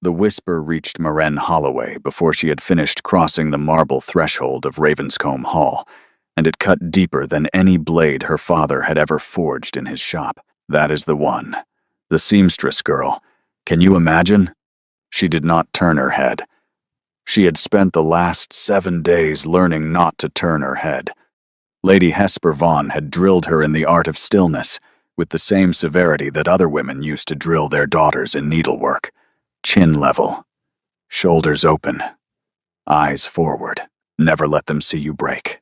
The whisper reached Maren Holloway before she had finished crossing the marble threshold of Ravenscombe Hall, and it cut deeper than any blade her father had ever forged in his shop. That is the one. The seamstress girl. Can you imagine? She did not turn her head. She had spent the last 7 days learning not to turn her head. Lady Hesper Vaughan had drilled her in the art of stillness, with the same severity that other women used to drill their daughters in needlework. Chin level. Shoulders open. Eyes forward. Never let them see you break.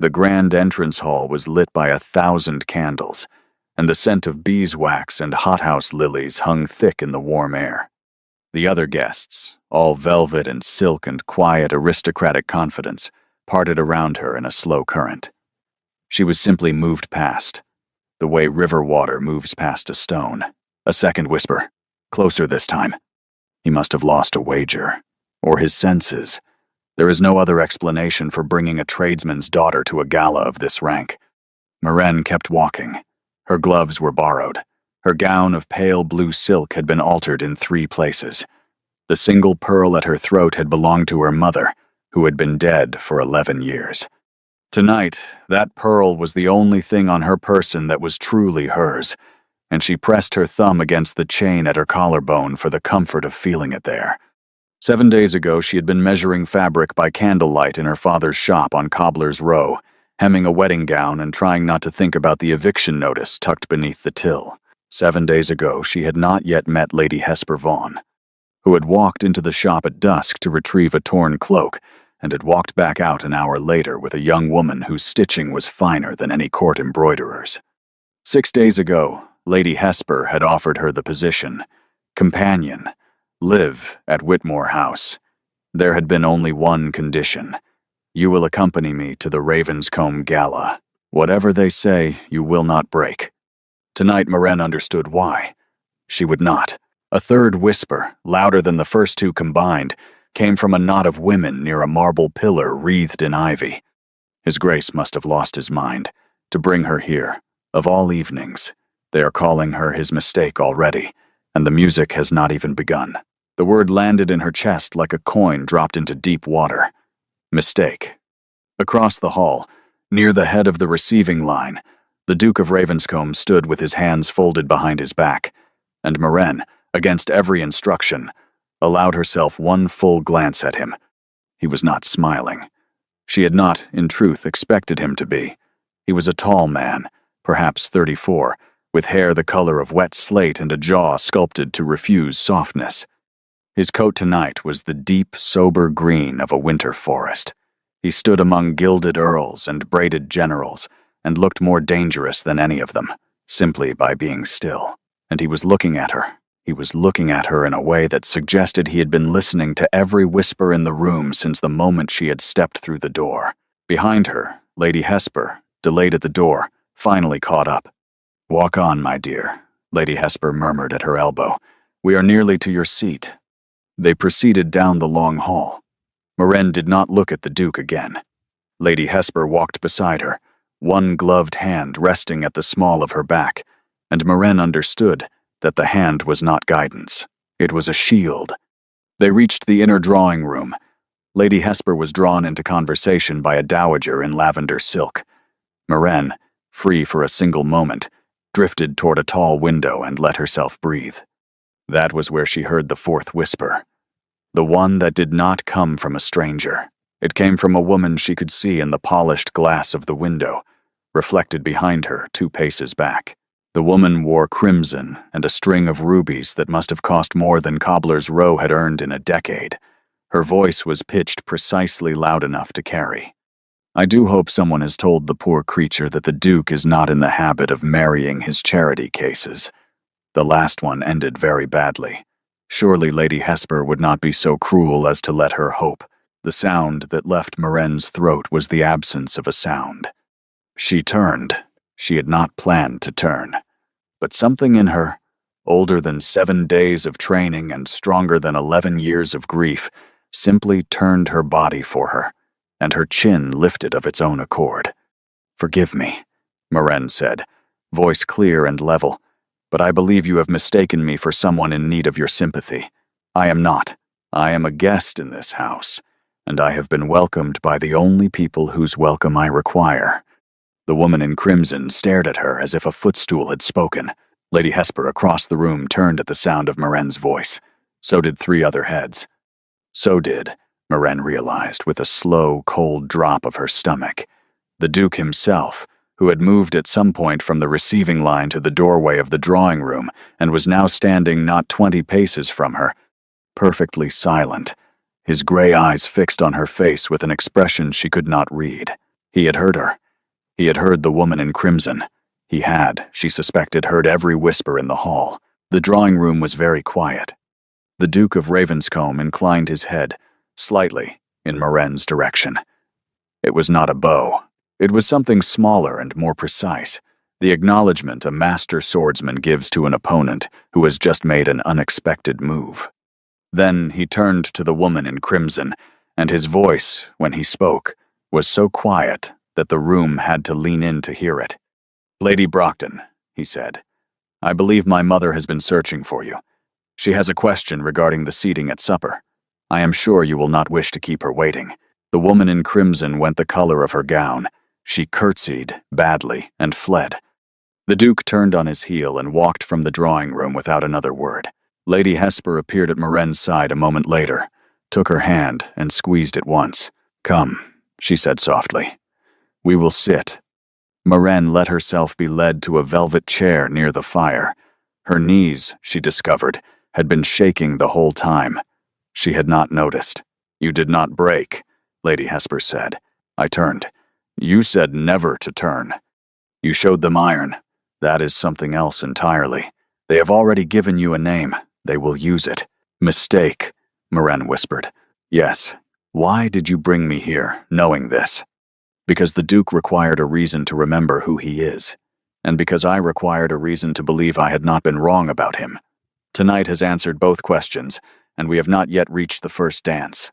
The grand entrance hall was lit by 1,000 candles, and the scent of beeswax and hothouse lilies hung thick in the warm air. The other guests, all velvet and silk and quiet aristocratic confidence, parted around her in a slow current. She was simply moved past, the way river water moves past a stone. A second whisper, closer this time. He must have lost a wager, or his senses. There is no other explanation for bringing a tradesman's daughter to a gala of this rank. Maren kept walking. Her gloves were borrowed. Her gown of pale blue silk had been altered in 3 places. The single pearl at her throat had belonged to her mother, who had been dead for 11 years. Tonight, that pearl was the only thing on her person that was truly hers, and she pressed her thumb against the chain at her collarbone for the comfort of feeling it there. 7 days ago, she had been measuring fabric by candlelight in her father's shop on Cobbler's Row, hemming a wedding gown and trying not to think about the eviction notice tucked beneath the till. 7 days ago, she had not yet met Lady Hesper Vaughan, who had walked into the shop at dusk to retrieve a torn cloak, and had walked back out an hour later with a young woman whose stitching was finer than any court embroiderer's. 6 days ago, Lady Hesper had offered her the position, companion, live at Whitmore House. There had been only one condition. You will accompany me to the Ravenscombe Gala. Whatever they say, you will not break. Tonight Maren understood why. She would not. A third whisper, louder than the first 2 combined, came from a knot of women near a marble pillar wreathed in ivy. His Grace must have lost his mind. To bring her here, of all evenings, they are calling her his mistake already, and the music has not even begun. The word landed in her chest like a coin dropped into deep water. Mistake. Across the hall, near the head of the receiving line, the Duke of Ravenscombe stood with his hands folded behind his back, and Maren, against every instruction, allowed herself one full glance at him. He was not smiling. She had not, in truth, expected him to be. He was a tall man, perhaps 34, with hair the color of wet slate and a jaw sculpted to refuse softness. His coat tonight was the deep, sober green of a winter forest. He stood among gilded earls and braided generals, and looked more dangerous than any of them, simply by being still. And he was looking at her. He was looking at her in a way that suggested he had been listening to every whisper in the room since the moment she had stepped through the door. Behind her, Lady Hesper, delayed at the door, finally caught up. "Walk on, my dear," Lady Hesper murmured at her elbow. "We are nearly to your seat." They proceeded down the long hall. Maren did not look at the Duke again. Lady Hesper walked beside her, one gloved hand resting at the small of her back, and Maren understood that the hand was not guidance. It was a shield. They reached the inner drawing room. Lady Hesper was drawn into conversation by a dowager in lavender silk. Maren, free for a single moment, drifted toward a tall window and let herself breathe. That was where she heard the 4th whisper. The one that did not come from a stranger. It came from a woman she could see in the polished glass of the window, reflected behind her 2 paces back. The woman wore crimson and a string of rubies that must have cost more than Cobbler's Row had earned in a decade. Her voice was pitched precisely loud enough to carry. "I do hope someone has told the poor creature that the Duke is not in the habit of marrying his charity cases. The last one ended very badly. Surely Lady Hesper would not be so cruel as to let her hope." The sound that left Maren's throat was the absence of a sound. She turned. She had not planned to turn. But something in her, older than 7 days of training and stronger than 11 years of grief, simply turned her body for her, and her chin lifted of its own accord. "Forgive me," Maren said, voice clear and level, "but I believe you have mistaken me for someone in need of your sympathy. I am not. I am a guest in this house, and I have been welcomed by the only people whose welcome I require." The woman in crimson stared at her as if a footstool had spoken. Lady Hesper across the room turned at the sound of Maren's voice. So did 3 other heads. So did, Maren realized with a slow, cold drop of her stomach, the Duke himself, who had moved at some point from the receiving line to the doorway of the drawing room and was now standing not 20 paces from her, perfectly silent, his gray eyes fixed on her face with an expression she could not read. He had heard her. He had heard the woman in crimson. He had, she suspected, heard every whisper in the hall. The drawing room was very quiet. The Duke of Ravenscombe inclined his head, slightly, in Maren's direction. It was not a bow. It was something smaller and more precise, the acknowledgement a master swordsman gives to an opponent who has just made an unexpected move. Then he turned to the woman in crimson, and his voice, when he spoke, was so quiet that the room had to lean in to hear it. "Lady Brockton," he said, "I believe my mother has been searching for you. She has a question regarding the seating at supper. I am sure you will not wish to keep her waiting." The woman in crimson went the color of her gown. She curtsied, badly, and fled. The Duke turned on his heel and walked from the drawing room without another word. Lady Hesper appeared at Maren's side a moment later, took her hand, and squeezed it once. "Come," she said softly. "We will sit." Maren let herself be led to a velvet chair near the fire. Her knees, she discovered, had been shaking the whole time. She had not noticed. "You did not break," Lady Hesper said. I turned. "You said never to turn. You showed them iron. That is something else entirely. They have already given you a name. They will use it." "Mistake," Maren whispered. "Yes. Why did you bring me here, knowing this?" "Because the Duke required a reason to remember who he is, and because I required a reason to believe I had not been wrong about him. Tonight has answered both questions, and we have not yet reached the first dance."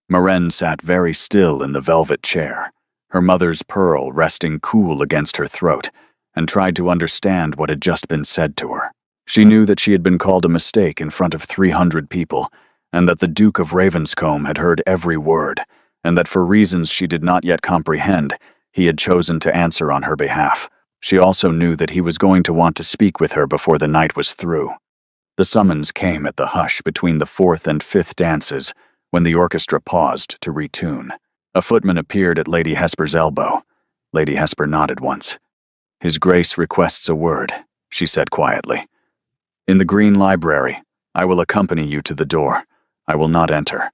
Maren sat very still in the velvet chair, her mother's pearl resting cool against her throat, and tried to understand what had just been said to her. She knew that she had been called a mistake in front of 300 people, and that the Duke of Ravenscombe had heard every word, and that for reasons she did not yet comprehend, he had chosen to answer on her behalf. She also knew that he was going to want to speak with her before the night was through. The summons came at the hush between the 4th and 5th dances, when the orchestra paused to retune. A footman appeared at Lady Hesper's elbow. Lady Hesper nodded once. "His Grace requests a word," she said quietly. "In the Green Library. I will accompany you to the door. I will not enter."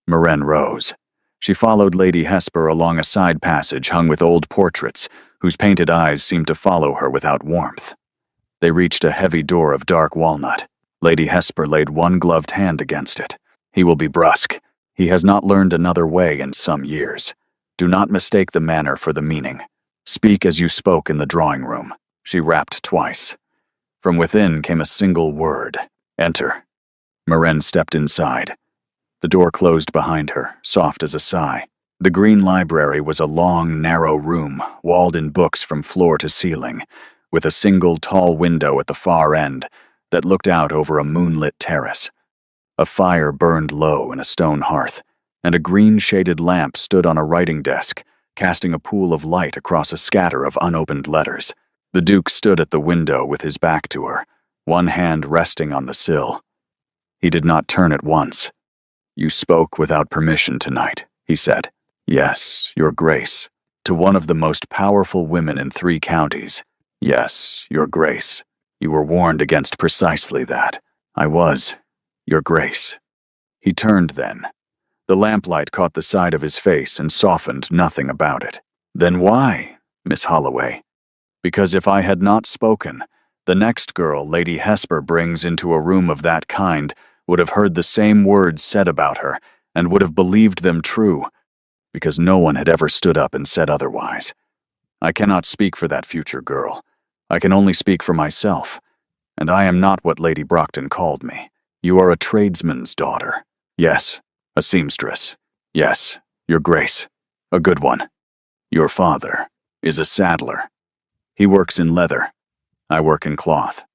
Maren rose. She followed Lady Hesper along a side passage hung with old portraits, whose painted eyes seemed to follow her without warmth. They reached a heavy door of dark walnut. Lady Hesper laid one gloved hand against it. "He will be brusque. He has not learned another way in some years. Do not mistake the manner for the meaning. Speak as you spoke in the drawing room." She rapped twice. From within came a single word: "Enter." Maren stepped inside. The door closed behind her, soft as a sigh. The Green Library was a long, narrow room, walled in books from floor to ceiling, with a single tall window at the far end that looked out over a moonlit terrace. A fire burned low in a stone hearth, and a green-shaded lamp stood on a writing desk, casting a pool of light across a scatter of unopened letters. The Duke stood at the window with his back to her, one hand resting on the sill. He did not turn at once. "You spoke without permission tonight," he said. "Yes, Your Grace. To one of the most powerful women in 3 counties. Yes, Your Grace. You were warned against precisely that. I was, Your Grace." He turned then. The lamplight caught the side of his face and softened nothing about it. "Then why, Miss Holloway?" "Because if I had not spoken, the next girl Lady Hesper brings into a room of that kind would have heard the same words said about her, and would have believed them true, because no one had ever stood up and said otherwise. I cannot speak for that future girl. I can only speak for myself, and I am not what Lady Brockton called me. You are a tradesman's daughter. Yes, a seamstress. Yes, Your Grace, a good one. Your father is a saddler. He works in leather. I work in cloth.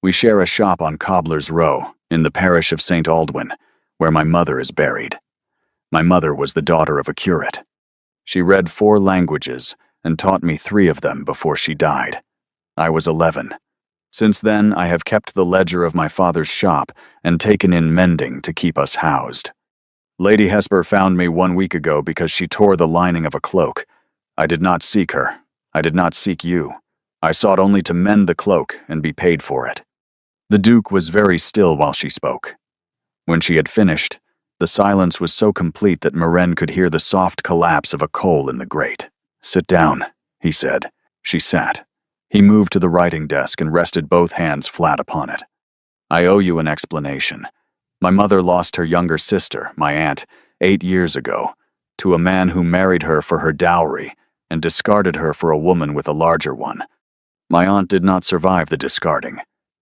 We share a shop on Cobbler's Row, in the parish of St. Aldwyn, where my mother is buried. My mother was the daughter of a curate. She read 4 languages and taught me 3 of them before she died. I was 11. Since then, I have kept the ledger of my father's shop and taken in mending to keep us housed. Lady Hesper found me 1 week ago because she tore the lining of a cloak. I did not seek her. I did not seek you. I sought only to mend the cloak and be paid for it. The Duke was very still while she spoke. When she had finished, the silence was so complete that Maren could hear the soft collapse of a coal in the grate. "Sit down," he said. She sat. He moved to the writing desk and rested both hands flat upon it. "I owe you an explanation. My mother lost her younger sister, my aunt, 8 years ago, to a man who married her for her dowry and discarded her for a woman with a larger one. My aunt did not survive the discarding.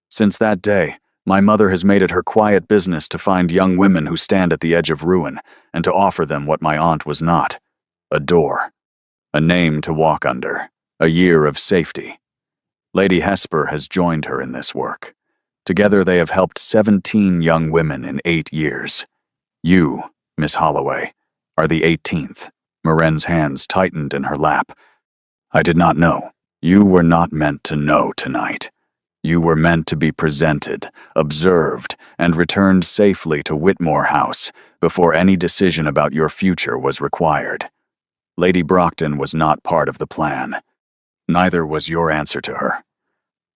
Since that day, my mother has made it her quiet business to find young women who stand at the edge of ruin and to offer them what my aunt was not: a door, a name to walk under, a year of safety. Lady Hesper has joined her in this work. Together they have helped 17 young women in 8 years. You, Miss Holloway, are the 18th. Maren's hands tightened in her lap. "I did not know. You were not meant to know tonight. You were meant to be presented, observed, and returned safely to Whitmore House before any decision about your future was required. Lady Brockton was not part of the plan. Neither was your answer to her.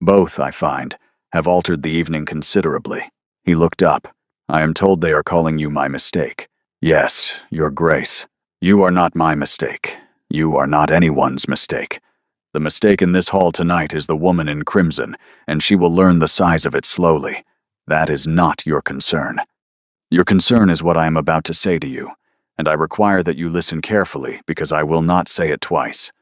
Both, I find, have altered the evening considerably." He looked up. "I am told they are calling you my mistake." "Yes, Your Grace. You are not my mistake. You are not anyone's mistake. The mistake in this hall tonight is the woman in crimson, and she will learn the size of it slowly. That is not your concern. Your concern is what I am about to say to you, and I require that you listen carefully because I will not say it twice.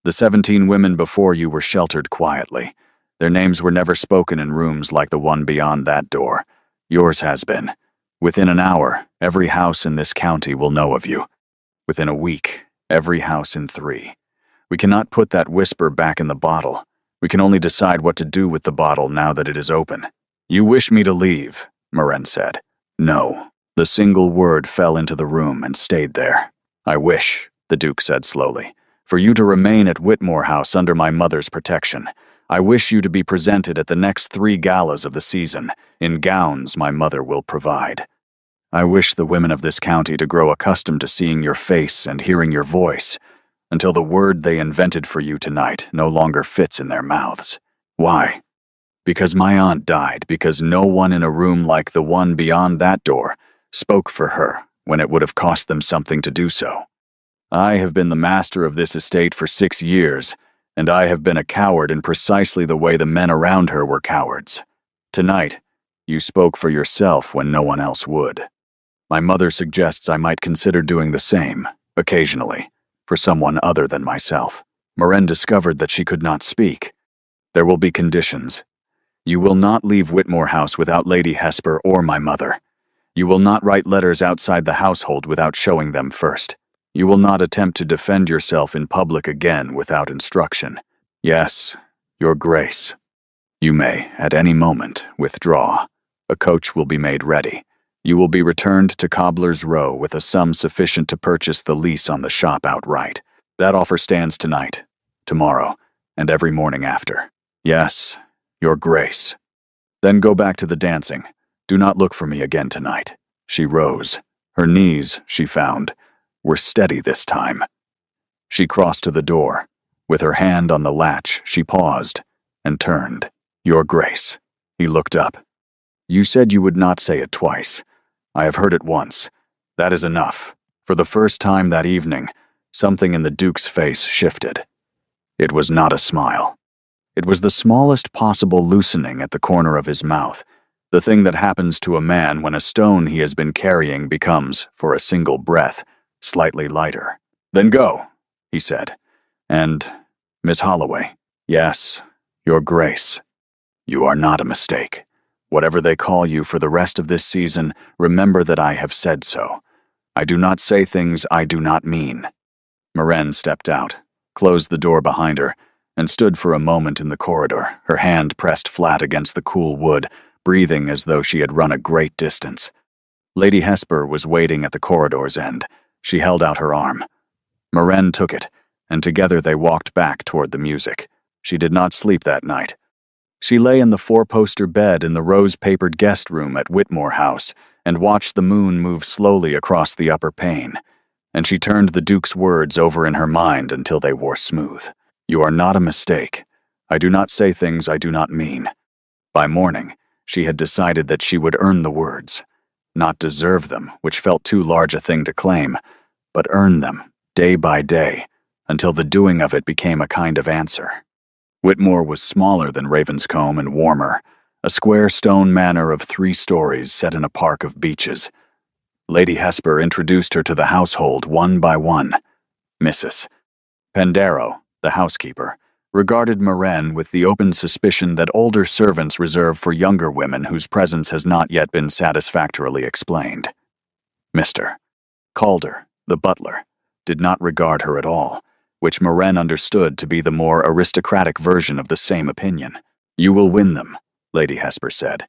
The 17 women before you were sheltered quietly. Their names were never spoken in rooms like the one beyond that door. Yours has been. Within an hour, every house in this county will know of you. Within a week, every house in 3. We cannot put that whisper back in the bottle. We can only decide what to do with the bottle now that it is open." "You wish me to leave," Maren said. "No." The single word fell into the room and stayed there. "I wish," the Duke said slowly, "for you to remain at Whitmore House under my mother's protection. I wish you to be presented at the next 3 galas of the season, in gowns my mother will provide. I wish the women of this county to grow accustomed to seeing your face and hearing your voice, until the word they invented for you tonight no longer fits in their mouths. Why? Because my aunt died, because no one in a room like the one beyond that door spoke for her when it would have cost them something to do so. I have been the master of this estate for 6 years, and I have been a coward in precisely the way the men around her were cowards. Tonight, you spoke for yourself when no one else would. My mother suggests I might consider doing the same, occasionally, for someone other than myself." Maren discovered that she could not speak. "There will be conditions. You will not leave Whitmore House without Lady Hesper or my mother. You will not write letters outside the household without showing them first. You will not attempt to defend yourself in public again without instruction. Yes, Your Grace. You may, at any moment, withdraw. A coach will be made ready. You will be returned to Cobbler's Row with a sum sufficient to purchase the lease on the shop outright. That offer stands tonight, tomorrow, and every morning after. Yes, Your Grace. Then go back to the dancing. Do not look for me again tonight." She rose. Her knees, she found, were steady this time. She crossed to the door. With her hand on the latch, she paused and turned. "Your Grace." He looked up. "You said you would not say it twice. I have heard it once. That is enough." For the first time that evening, something in the Duke's face shifted. It was not a smile. It was the smallest possible loosening at the corner of his mouth, the thing that happens to a man when a stone he has been carrying becomes, for a single breath, slightly lighter. "Then go," he said. "And, Miss Holloway, yes, Your Grace, you are not a mistake. Whatever they call you for the rest of this season, remember that I have said so. I do not say things I do not mean." Maren stepped out, closed the door behind her, and stood for a moment in the corridor, her hand pressed flat against the cool wood, breathing as though she had run a great distance. Lady Hesper was waiting at the corridor's end. She held out her arm. Maren took it, and together they walked back toward the music. She did not sleep that night. She lay in the four-poster bed in the rose-papered guest room at Whitmore House and watched the moon move slowly across the upper pane. And she turned the Duke's words over in her mind until they wore smooth. "You are not a mistake. I do not say things I do not mean." By morning, she had decided that she would earn the words. Not deserve them, which felt too large a thing to claim, but earn them, day by day, until the doing of it became a kind of answer. Whitmore was smaller than Ravenscombe and warmer, a square stone manor of 3 stories set in a park of beeches. Lady Hesper introduced her to the household one by one. Mrs. Pendero, the housekeeper, regarded Maren with the open suspicion that older servants reserve for younger women whose presence has not yet been satisfactorily explained. Mr. Calder, the butler, did not regard her at all, which Maren understood to be the more aristocratic version of the same opinion. "You will win them," Lady Hesper said.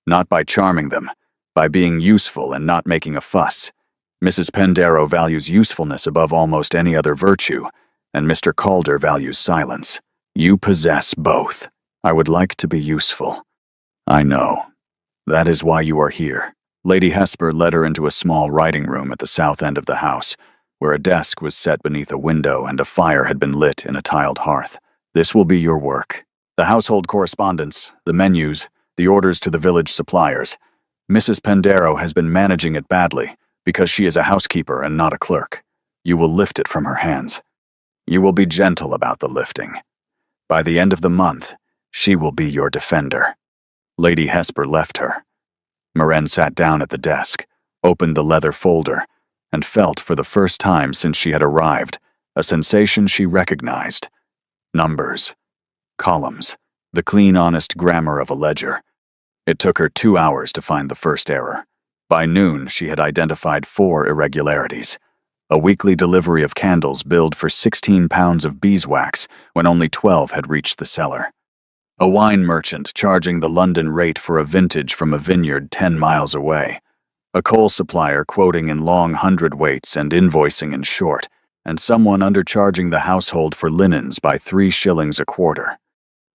"Not by charming them, by being useful and not making a fuss. Mrs. Pendero values usefulness above almost any other virtue, and Mr. Calder values silence. You possess both. I would like to be useful." "I know. That is why you are here." Lady Hesper led her into a small writing room at the south end of the house, where a desk was set beneath a window and a fire had been lit in a tiled hearth. "This will be your work. The household correspondence, the menus, the orders to the village suppliers. Mrs. Pendero has been managing it badly because she is a housekeeper and not a clerk. You will lift it from her hands. You will be gentle about the lifting. By the end of the month, she will be your defender." Lady Hesper left her. Maren sat down at the desk, opened the leather folder, and felt for the first time since she had arrived a sensation she recognized. Numbers. Columns. The clean, honest grammar of a ledger. It took her 2 hours to find the first error. By noon, she had identified 4 irregularities. A weekly delivery of candles billed for 16 pounds of beeswax when only 12 had reached the cellar. A wine merchant charging the London rate for a vintage from a vineyard 10 miles away. A coal supplier quoting in long hundredweights and invoicing in short, and someone undercharging the household for linens by 3 shillings a quarter.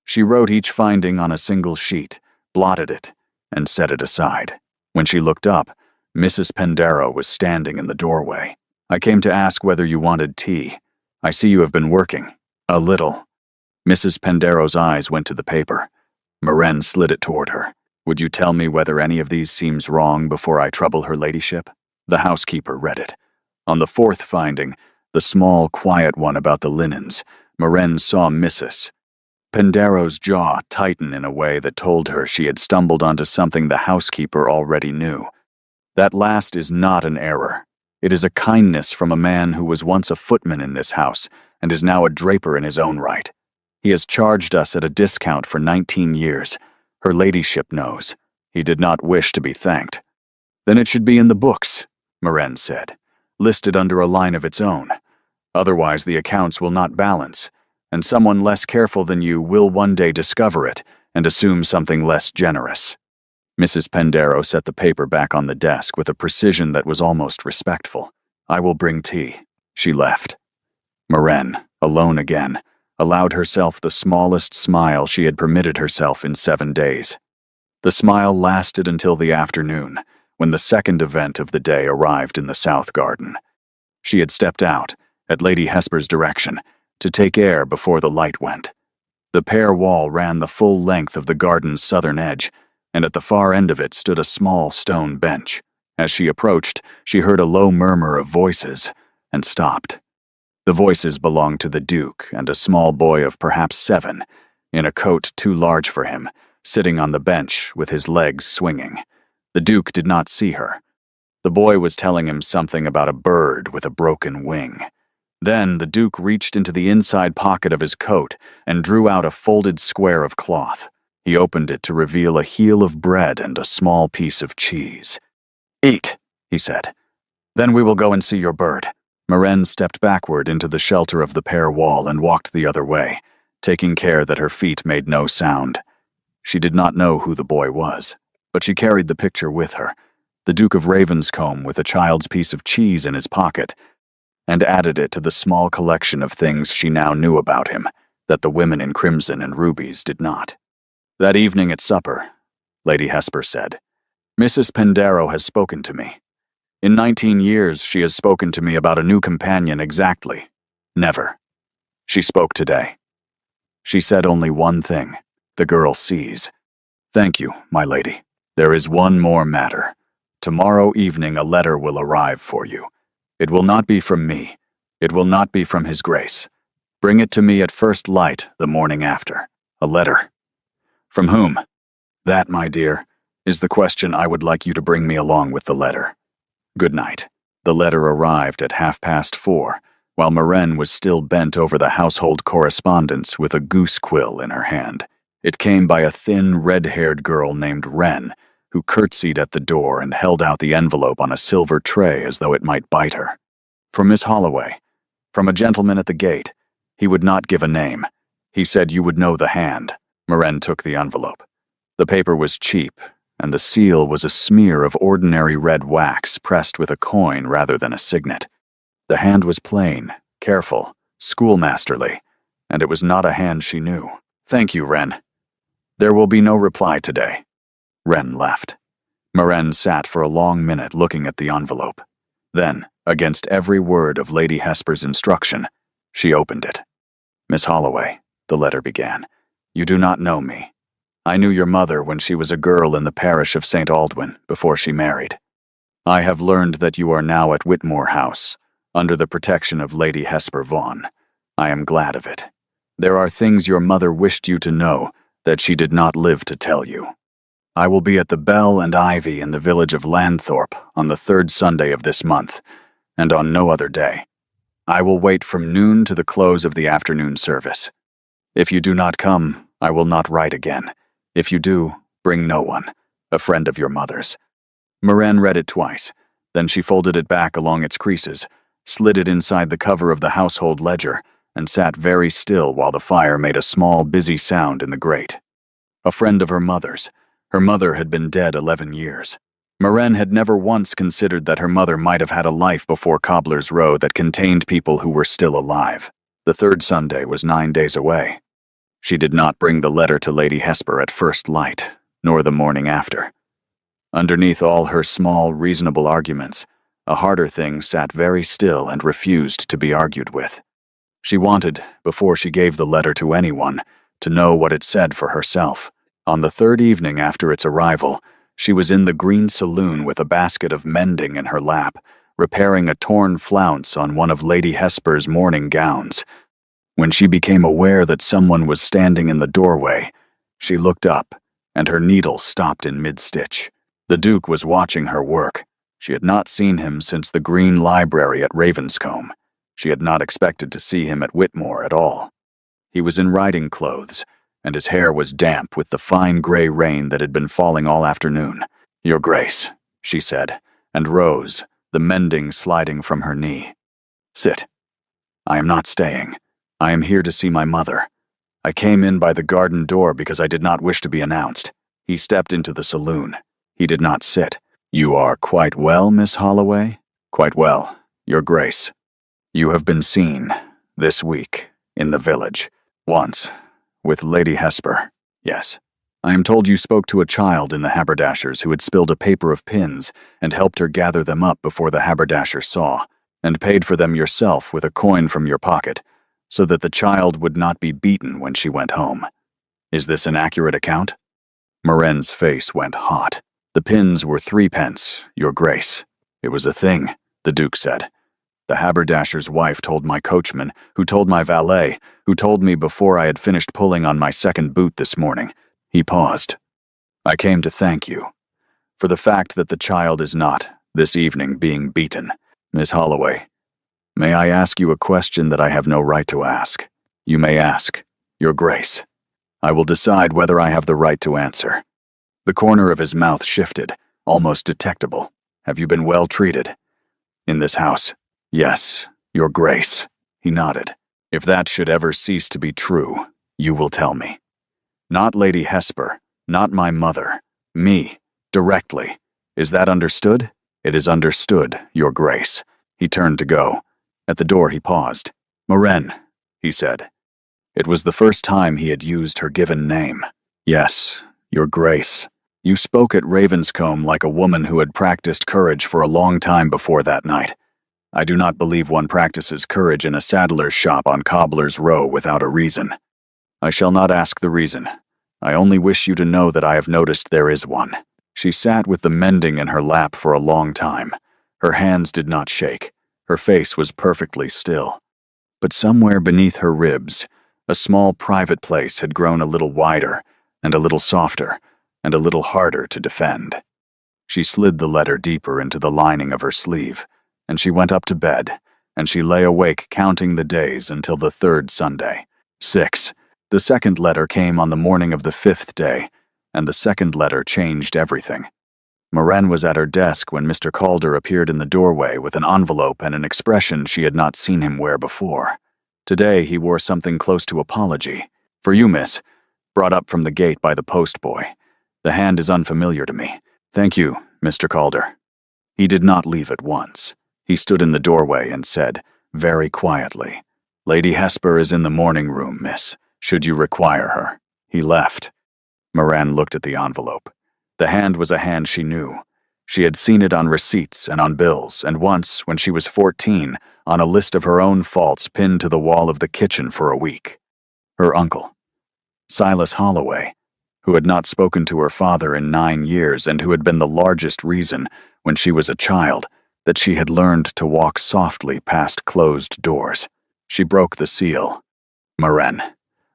She wrote each finding on a single sheet, blotted it, and set it aside. When she looked up, Mrs. Pendero was standing in the doorway. "I came to ask whether you wanted tea. I see you have been working. A little." Mrs. Pendero's eyes went to the paper. Maren slid it toward her. "Would you tell me whether any of these seems wrong before I trouble her ladyship?" The housekeeper read it. On the 4th finding, the small, quiet one about the linens, Maren saw Mrs. Pendero's jaw tighten in a way that told her she had stumbled onto something the housekeeper already knew. That last is not an error. It is a kindness from a man who was once a footman in this house and is now a draper in his own right. He has charged us at a discount for 19 years. Her ladyship knows. He did not wish to be thanked. "Then it should be in the books," Maren said, "listed under a line of its own. Otherwise the accounts will not balance, and someone less careful than you will one day discover it and assume something less generous." Mrs. Pendero set the paper back on the desk with a precision that was almost respectful. "I will bring tea." She left. Maren, alone again, allowed herself the smallest smile she had permitted herself in 7 days. The smile lasted until the afternoon, when the second event of the day arrived in the south garden. She had stepped out, at Lady Hesper's direction, to take air before the light went. The pear wall ran the full length of the garden's southern edge, and at the far end of it stood a small stone bench. As she approached, she heard a low murmur of voices, and stopped. The voices belonged to the Duke and a small boy of perhaps 7, in a coat too large for him, sitting on the bench with his legs swinging. The Duke did not see her. The boy was telling him something about a bird with a broken wing. Then the Duke reached into the inside pocket of his coat and drew out a folded square of cloth. He opened it to reveal a heel of bread and a small piece of cheese. "Eat," he said. "Then we will go and see your bird." Maren stepped backward into the shelter of the pear wall and walked the other way, taking care that her feet made no sound. She did not know who the boy was. But she carried the picture with her, the Duke of Ravenscombe with a child's piece of cheese in his pocket, and added it to the small collection of things she now knew about him that the women in crimson and rubies did not. That evening at supper, Lady Hesper said, "Mrs. Pendero has spoken to me. In 19 years she has spoken to me about a new companion exactly. Never. She spoke today. She said only one thing. The girl sees. Thank you, my lady. There is one more matter. Tomorrow evening a letter will arrive for you. It will not be from me. It will not be from His Grace. Bring it to me at first light the morning after. A letter. From whom? That, my dear, is the question I would like you to bring me along with the letter. Good night." The letter arrived at 4:30, while Maren was still bent over the household correspondence with a goose quill in her hand. It came by a thin, red-haired girl named Wren, who curtsied at the door and held out the envelope on a silver tray as though it might bite her. "From Miss Holloway. From a gentleman at the gate. He would not give a name. He said you would know the hand." Maren took the envelope. The paper was cheap, and the seal was a smear of ordinary red wax pressed with a coin rather than a signet. The hand was plain, careful, schoolmasterly, and it was not a hand she knew. "Thank you, Wren. There will be no reply today." Wren left. Maren sat for a long minute looking at the envelope. Then, against every word of Lady Hesper's instruction, she opened it. "Miss Holloway," the letter began, "you do not know me. I knew your mother when she was a girl in the parish of St. Aldwyn before she married. I have learned that you are now at Whitmore House, under the protection of Lady Hesper Vaughan. I am glad of it. There are things your mother wished you to know that she did not live to tell you. I will be at the Bell and Ivy in the village of Lanthorpe on the 3rd Sunday of this month, and on no other day. I will wait from noon to the close of the afternoon service. If you do not come, I will not write again. If you do, bring no one, a friend of your mother's." Maren read it twice. Then she folded it back along its creases, slid it inside the cover of the household ledger, and sat very still while the fire made a small, busy sound in the grate. A friend of her mother's. Her mother had been dead 11 years. Maren had never once considered that her mother might have had a life before Cobbler's Row that contained people who were still alive. The 3rd Sunday was 9 days away. She did not bring the letter to Lady Hesper at first light, nor the morning after. Underneath all her small, reasonable arguments, a harder thing sat very still and refused to be argued with. She wanted, before she gave the letter to anyone, to know what it said for herself. On the 3rd evening after its arrival, she was in the Green Saloon with a basket of mending in her lap, repairing a torn flounce on one of Lady Hesper's morning gowns. When she became aware that someone was standing in the doorway, she looked up, and her needle stopped in mid-stitch. The Duke was watching her work. She had not seen him since the Green Library at Ravenscombe. She had not expected to see him at Whitmore at all. He was in riding clothes, and his hair was damp with the fine gray rain that had been falling all afternoon. "Your Grace," she said, and rose, the mending sliding from her knee. "Sit. I am not staying. I am here to see my mother. I came in by the garden door because I did not wish to be announced." He stepped into the saloon. He did not sit. "You are quite well, Miss Holloway?" "Quite well, Your Grace. You have been seen, this week, in the village. Once, with Lady Hesper." "Yes. I am told you spoke to a child in the haberdashers who had spilled a paper of pins and helped her gather them up before the haberdasher saw, and paid for them yourself with a coin from your pocket, so that the child would not be beaten when she went home. Is this an accurate account?" Maren's face went hot. "The pins were 3p, Your Grace. It was a thing," the Duke said. "The haberdasher's wife told my coachman, who told my valet, who told me before I had finished pulling on my second boot this morning." He paused. "I came to thank you for the fact that the child is not, this evening, being beaten. Miss Holloway, may I ask you a question that I have no right to ask?" "You may ask, Your Grace. I will decide whether I have the right to answer." The corner of his mouth shifted, almost detectable. "Have you been well treated?" "In this house?" "Yes, Your Grace." He nodded. "If that should ever cease to be true, you will tell me. Not Lady Hesper, not my mother, me, Directly. Is that understood? It is understood, Your Grace. He turned to go. At the door he paused. Moren, he said. It was the first time he had used her given name. Yes, Your Grace. You spoke at Ravenscombe like a woman who had practiced courage for a long time before that night. I do not believe one practices courage in a saddler's shop on Cobbler's Row without a reason. I shall not ask the reason. I only wish you to know that I have noticed there is one. She sat with the mending in her lap for a long time. Her hands did not shake. Her face was perfectly still. But somewhere beneath her ribs, a small private place had grown a little wider, and a little softer, and a little harder to defend. She slid the letter deeper into the lining of her sleeve, and she went up to bed, and she lay awake counting the days until the third Sunday. 6. The second letter came on the morning of the fifth day, and the second letter changed everything. Moren was at her desk when Mr. Calder appeared in the doorway with an envelope and an expression she had not seen him wear before. Today he wore something close to apology. For you, miss, brought up from the gate by the postboy. The hand is unfamiliar to me. Thank you, Mr. Calder. He did not leave at once. He stood in the doorway and said, very quietly, Lady Hesper is in the morning room, miss, should you require her. He left. Moren looked at the envelope. The hand was a hand she knew. She had seen it on receipts and on bills, and once, when she was 14, on a list of her own faults pinned to the wall of the kitchen for a week. Her uncle, Silas Holloway, who had not spoken to her father in 9 years and who had been the largest reason, when she was a child, that she had learned to walk softly past closed doors. She broke the seal. Moren,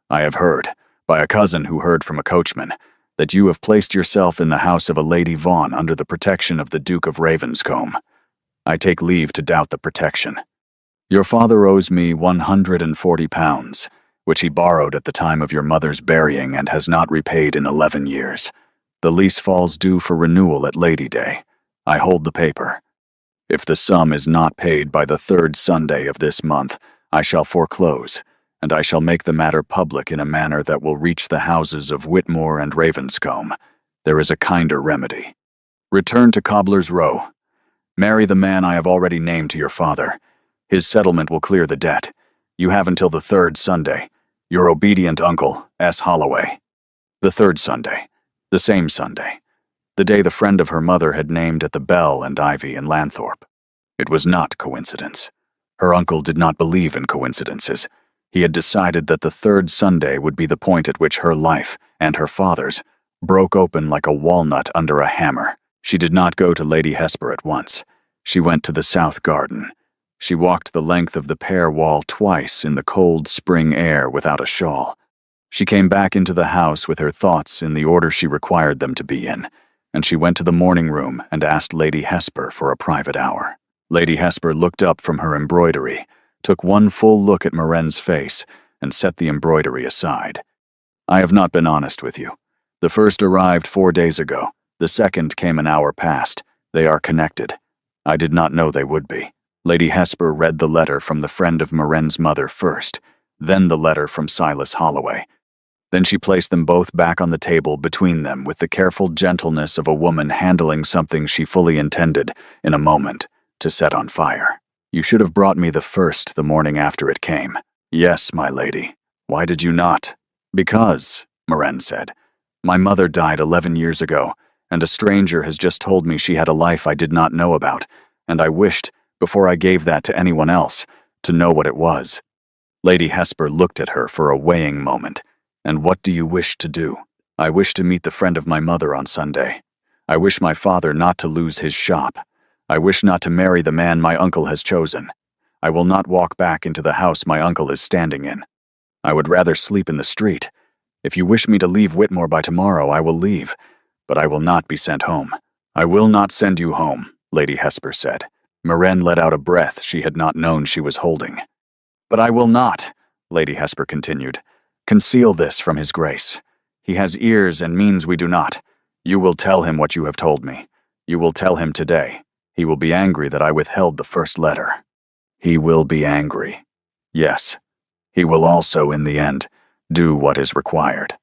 I have heard, by a cousin who heard from a coachman, that you have placed yourself in the house of a Lady Vaughan under the protection of the Duke of Ravenscombe. I take leave to doubt the protection. Your father owes me £140, which he borrowed at the time of your mother's burying and has not repaid in 11 years. The lease falls due for renewal at Lady Day. I hold the paper. If the sum is not paid by the third Sunday of this month, I shall foreclose, and I shall make the matter public in a manner that will reach the houses of Whitmore and Ravenscombe. There is a kinder remedy. Return to Cobbler's Row. Marry the man I have already named to your father. His settlement will clear the debt. You have until the third Sunday. Your obedient uncle, S. Holloway. The third Sunday. The same Sunday. The day the friend of her mother had named at the Bell and Ivy in Lanthorpe. It was not coincidence. Her uncle did not believe in coincidences. He had decided that the third Sunday would be the point at which her life, and her father's, broke open like a walnut under a hammer. She did not go to Lady Hesper at once. She went to the south garden. She walked the length of the pear wall twice in the cold spring air without a shawl. She came back into the house with her thoughts in the order she required them to be in, and she went to the morning room and asked Lady Hesper for a private hour. Lady Hesper looked up from her embroidery, took one full look at Moren's face, and set the embroidery aside. I have not been honest with you. The first arrived 4 days ago. The second came an hour past. They are connected. I did not know they would be. Lady Hesper read the letter from the friend of Moren's mother first, then the letter from Silas Holloway. Then she placed them both back on the table between them with the careful gentleness of a woman handling something she fully intended, in a moment, to set on fire. You should have brought me the first the morning after it came. Yes, my lady. Why did you not? Because, Moren said, my mother died 11 years ago, and a stranger has just told me she had a life I did not know about, and I wished, before I gave that to anyone else, to know what it was. Lady Hesper looked at her for a weighing moment. And what do you wish to do? I wish to meet the friend of my mother on Sunday. I wish my father not to lose his shop. I wish not to marry the man my uncle has chosen. I will not walk back into the house my uncle is standing in. I would rather sleep in the street. If you wish me to leave Whitmore by tomorrow, I will leave, but I will not be sent home. I will not send you home, Lady Hesper said. Moren let out a breath she had not known she was holding. But I will not, Lady Hesper continued. Conceal this from his grace. He has ears and means we do not. You will tell him what you have told me. You will tell him today. He will be angry that I withheld the first letter. He will be angry. Yes. He will also, in the end, do what is required.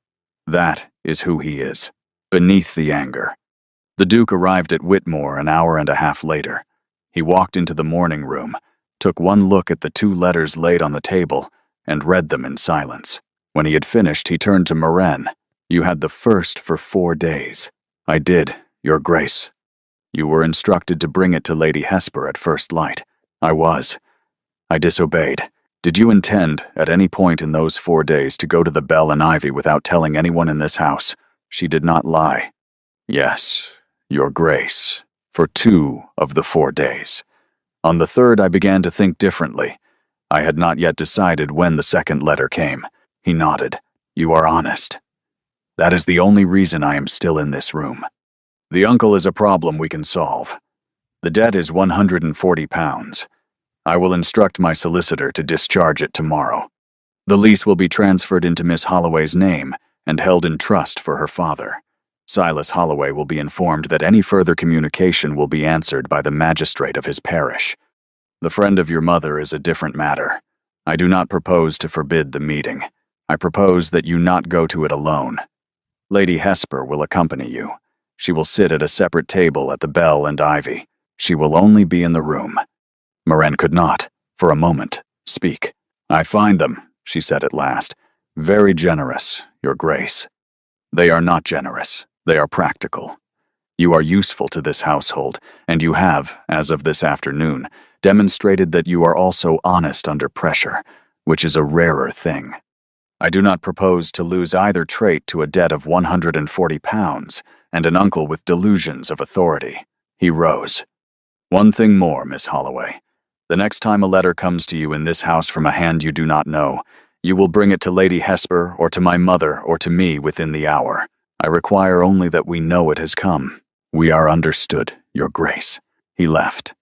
That is who he is. Beneath the anger, The Duke arrived at Whitmore an hour and a half later. He walked into the morning room, took one look at the 2 letters laid on the table, and read them in silence. When he had finished, he turned to Moraine. "You had the first for 4 days." "I did, Your Grace." "You were instructed to bring it to Lady Hesper at first light." "I was. I disobeyed." "Did you intend, at any point in those 4 days, to go to the Bell and Ivy without telling anyone in this house?" She did not lie. "Yes, Your Grace, for 2 of the 4 days. On the 3rd, I began to think differently. I had not yet decided when the 2nd letter came." He nodded. "You are honest. That is the only reason I am still in this room. The uncle is a problem we can solve. The debt is £140. I will instruct my solicitor to discharge it tomorrow. The lease will be transferred into Miss Holloway's name and held in trust for her father. Silas Holloway will be informed that any further communication will be answered by the magistrate of his parish. The friend of your mother is a different matter. I do not propose to forbid the meeting. I propose that you not go to it alone. Lady Hesper will accompany you. She will sit at a separate table at the Bell and Ivy. She will only be in the room." Moraine could not, for a moment, speak. "I find them," she said at last, "very generous, Your Grace." "They are not generous. They are practical. You are useful to this household, and you have, as of this afternoon, demonstrated that you are also honest under pressure, which is a rarer thing. I do not propose to lose either trait to a debt of £140 and an uncle with delusions of authority." He rose. "One thing more, Miss Holloway. The next time a letter comes to you in this house from a hand you do not know, you will bring it to Lady Hesper or to my mother or to me within the hour. I require only that we know it has come." "We are understood, Your Grace." He left.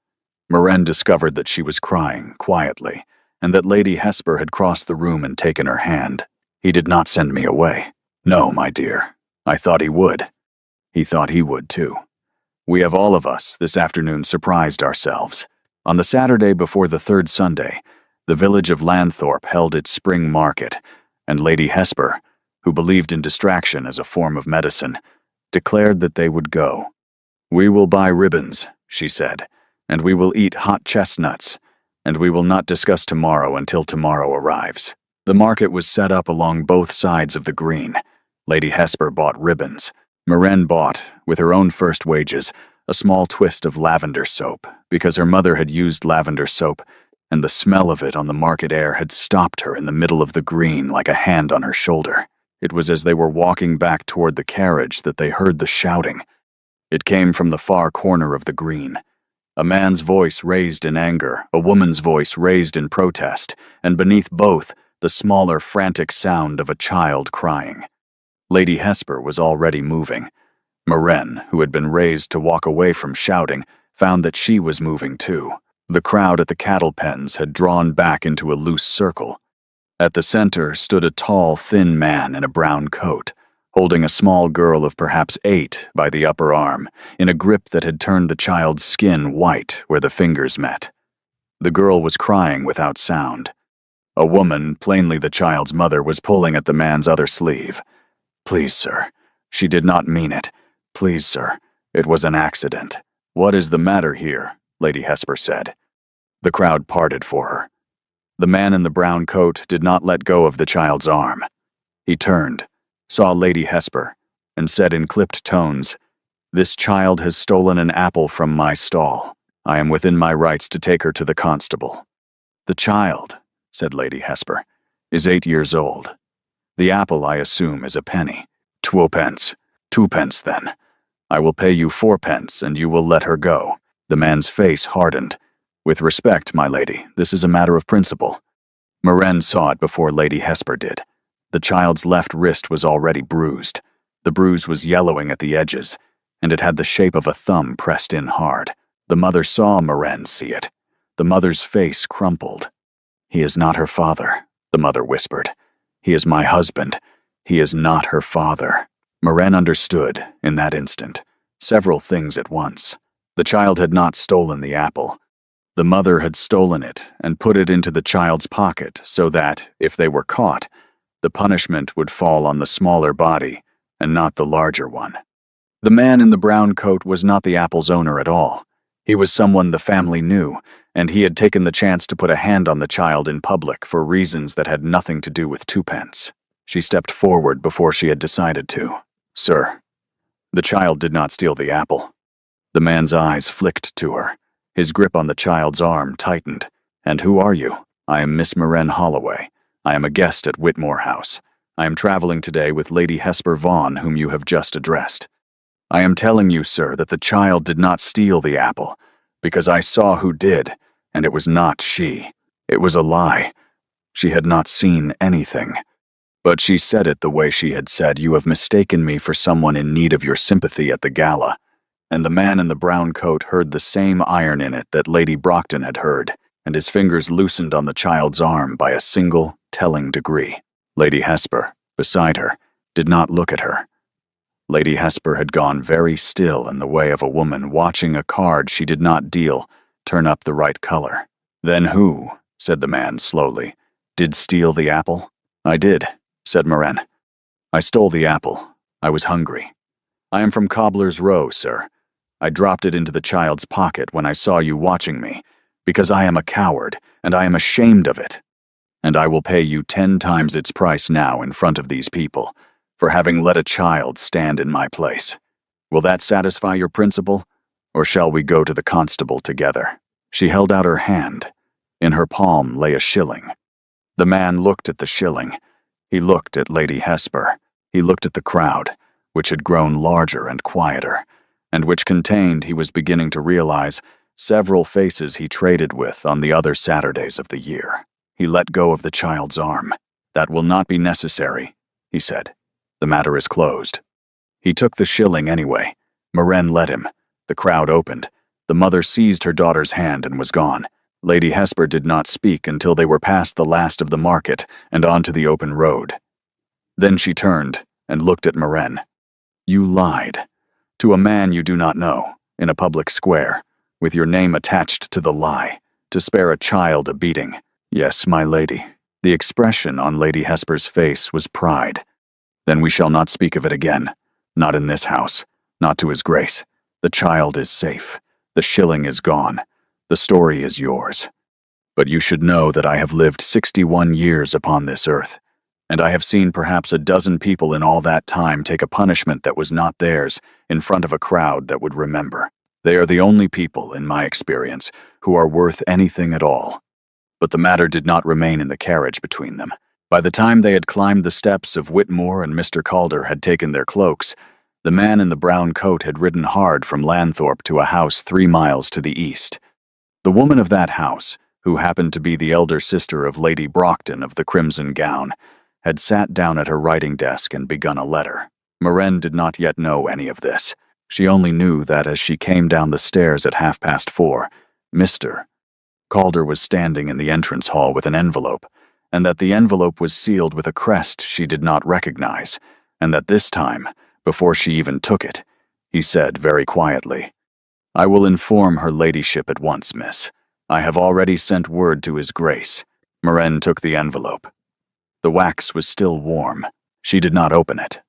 Moraine discovered that she was crying quietly, and that Lady Hesper had crossed the room and taken her hand. "He did not send me away." "No, my dear. I thought he would." He thought he would, too. We have all of us, this afternoon, surprised ourselves. On the Saturday before the 3rd Sunday, the village of Lanthorpe held its spring market, and Lady Hesper, who believed in distraction as a form of medicine, declared that they would go. "We will buy ribbons," she said, "and we will eat hot chestnuts, and we will not discuss tomorrow until tomorrow arrives." The market was set up along both sides of the green. Lady Hesper bought ribbons. Moraine bought, with her own first wages, a small twist of lavender soap, because her mother had used lavender soap, and the smell of it on the market air had stopped her in the middle of the green like a hand on her shoulder. It was as they were walking back toward the carriage that they heard the shouting. It came from the far corner of the green. A man's voice raised in anger, a woman's voice raised in protest, and beneath both, the smaller, frantic sound of a child crying. Lady Hesper was already moving. Moraine, who had been raised to walk away from shouting, found that she was moving too. The crowd at the cattle pens had drawn back into a loose circle. At the center stood a tall, thin man in a brown coat, holding a small girl of perhaps 8 by the upper arm, in a grip that had turned the child's skin white where the fingers met. The girl was crying without sound. A woman, plainly the child's mother, was pulling at the man's other sleeve. "Please, sir. She did not mean it. Please, sir. It was an accident." "What is the matter here?" Lady Hesper said. The crowd parted for her. The man in the brown coat did not let go of the child's arm. He turned, saw Lady Hesper, and said in clipped tones, "This child has stolen an apple from my stall. I am within my rights to take her to the constable." "The child," said Lady Hesper, "is 8 years old. The apple, I assume, is a penny. 2 pence. 2 pence, then. I will pay you 4 pence, and you will let her go." The man's face hardened. "With respect, my lady, this is a matter of principle." Moraine saw it before Lady Hesper did. The child's left wrist was already bruised. The bruise was yellowing at the edges, and it had the shape of a thumb pressed in hard. The mother saw Moraine see it. The mother's face crumpled. "He is not her father," the mother whispered. "He is my husband. He is not her father." Moraine understood, in that instant, several things at once. The child had not stolen the apple. The mother had stolen it and put it into the child's pocket so that, if they were caught, the punishment would fall on the smaller body and not the larger one. The man in the brown coat was not the apple's owner at all. He was someone the family knew, and he had taken the chance to put a hand on the child in public for reasons that had nothing to do with twopence. She stepped forward before she had decided to. "Sir, the child did not steal the apple." The man's eyes flicked to her. His grip on the child's arm tightened. "And who are you?" "I am Miss Moran Holloway. I am a guest at Whitmore House. I am traveling today with Lady Hesper Vaughan, whom you have just addressed. I am telling you, sir, that the child did not steal the apple, because I saw who did, and it was not she. It was a lie. She had not seen anything. But she said it the way she had said, 'You have mistaken me for someone in need of your sympathy at the gala.'" And the man in the brown coat heard the same iron in it that Lady Brockton had heard, and his fingers loosened on the child's arm by a single, telling degree. Lady Hesper, beside her, did not look at her. Lady Hesper had gone very still in the way of a woman watching a card she did not deal turn up the right color. "Then who," said the man slowly, "did steal the apple?" "I did," said Moran. "I stole the apple. I was hungry. I am from Cobbler's Row, sir. I dropped it into the child's pocket when I saw you watching me, because I am a coward, and I am ashamed of it. And I will pay you 10 times its price now in front of these people, for having let a child stand in my place. Will that satisfy your principle, or shall we go to the constable together?" She held out her hand. In her palm lay a shilling. The man looked at the shilling. He looked at Lady Hesper. He looked at the crowd, which had grown larger and quieter, and which contained, he was beginning to realize, several faces he traded with on the other Saturdays of the year. He let go of the child's arm. "That will not be necessary," he said. "The matter is closed." He took the shilling anyway. Moran let him. The crowd opened. The mother seized her daughter's hand and was gone. Lady Hesper did not speak until they were past the last of the market and onto the open road. Then she turned and looked at Moran. "You lied. To a man you do not know, in a public square, with your name attached to the lie, to spare a child a beating." "Yes, my lady." The expression on Lady Hesper's face was pride. "Then we shall not speak of it again. Not in this house. Not to his grace. The child is safe. The shilling is gone. The story is yours. But you should know that I have lived 61 years upon this earth, and I have seen perhaps a dozen people in all that time take a punishment that was not theirs in front of a crowd that would remember. They are the only people, in my experience, who are worth anything at all." But the matter did not remain in the carriage between them. By the time they had climbed the steps of Whitmore and Mr. Calder had taken their cloaks, the man in the brown coat had ridden hard from Lanthorpe to a house 3 miles to the east. The woman of that house, who happened to be the elder sister of Lady Brockton of the crimson gown, had sat down at her writing desk and begun a letter. Moran did not yet know any of this. She only knew that as she came down the stairs at 4:30, Mr. Calder was standing in the entrance hall with an envelope, and that the envelope was sealed with a crest she did not recognize, and that this time, before she even took it, he said very quietly, "I will inform her ladyship at once, miss. I have already sent word to his grace." Moran took the envelope. The wax was still warm. She did not open it.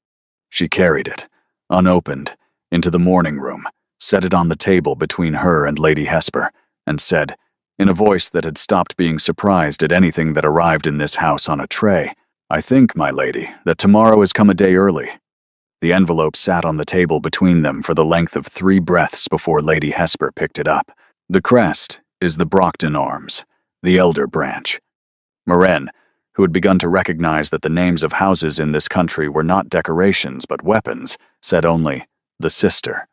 She carried it, unopened, into the morning room, set it on the table between her and Lady Hesper, and said, in a voice that had stopped being surprised at anything that arrived in this house on a tray, "I think, my lady, that tomorrow has come a day early." The envelope sat on the table between them for the length of 3 breaths before Lady Hesper picked it up. The crest is the Brockton arms, the elder branch. Moran, who had begun to recognize that the names of houses in this country were not decorations but weapons, said only, "The sister.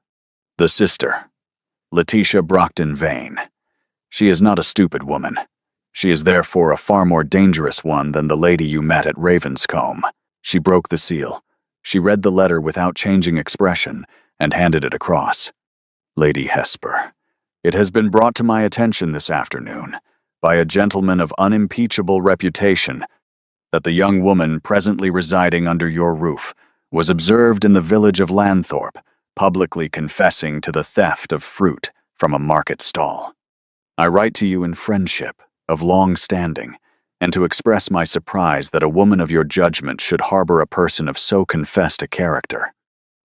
The sister. Letitia Brockton Vane. She is not a stupid woman. She is therefore a far more dangerous one than the lady you met at Ravenscombe." She broke the seal. She read the letter without changing expression and handed it across. "Lady Hesper, it has been brought to my attention this afternoon, by a gentleman of unimpeachable reputation, that the young woman presently residing under your roof was observed in the village of Lanthorpe, publicly confessing to the theft of fruit from a market stall. I write to you in friendship, of long standing, and to express my surprise that a woman of your judgment should harbor a person of so confessed a character.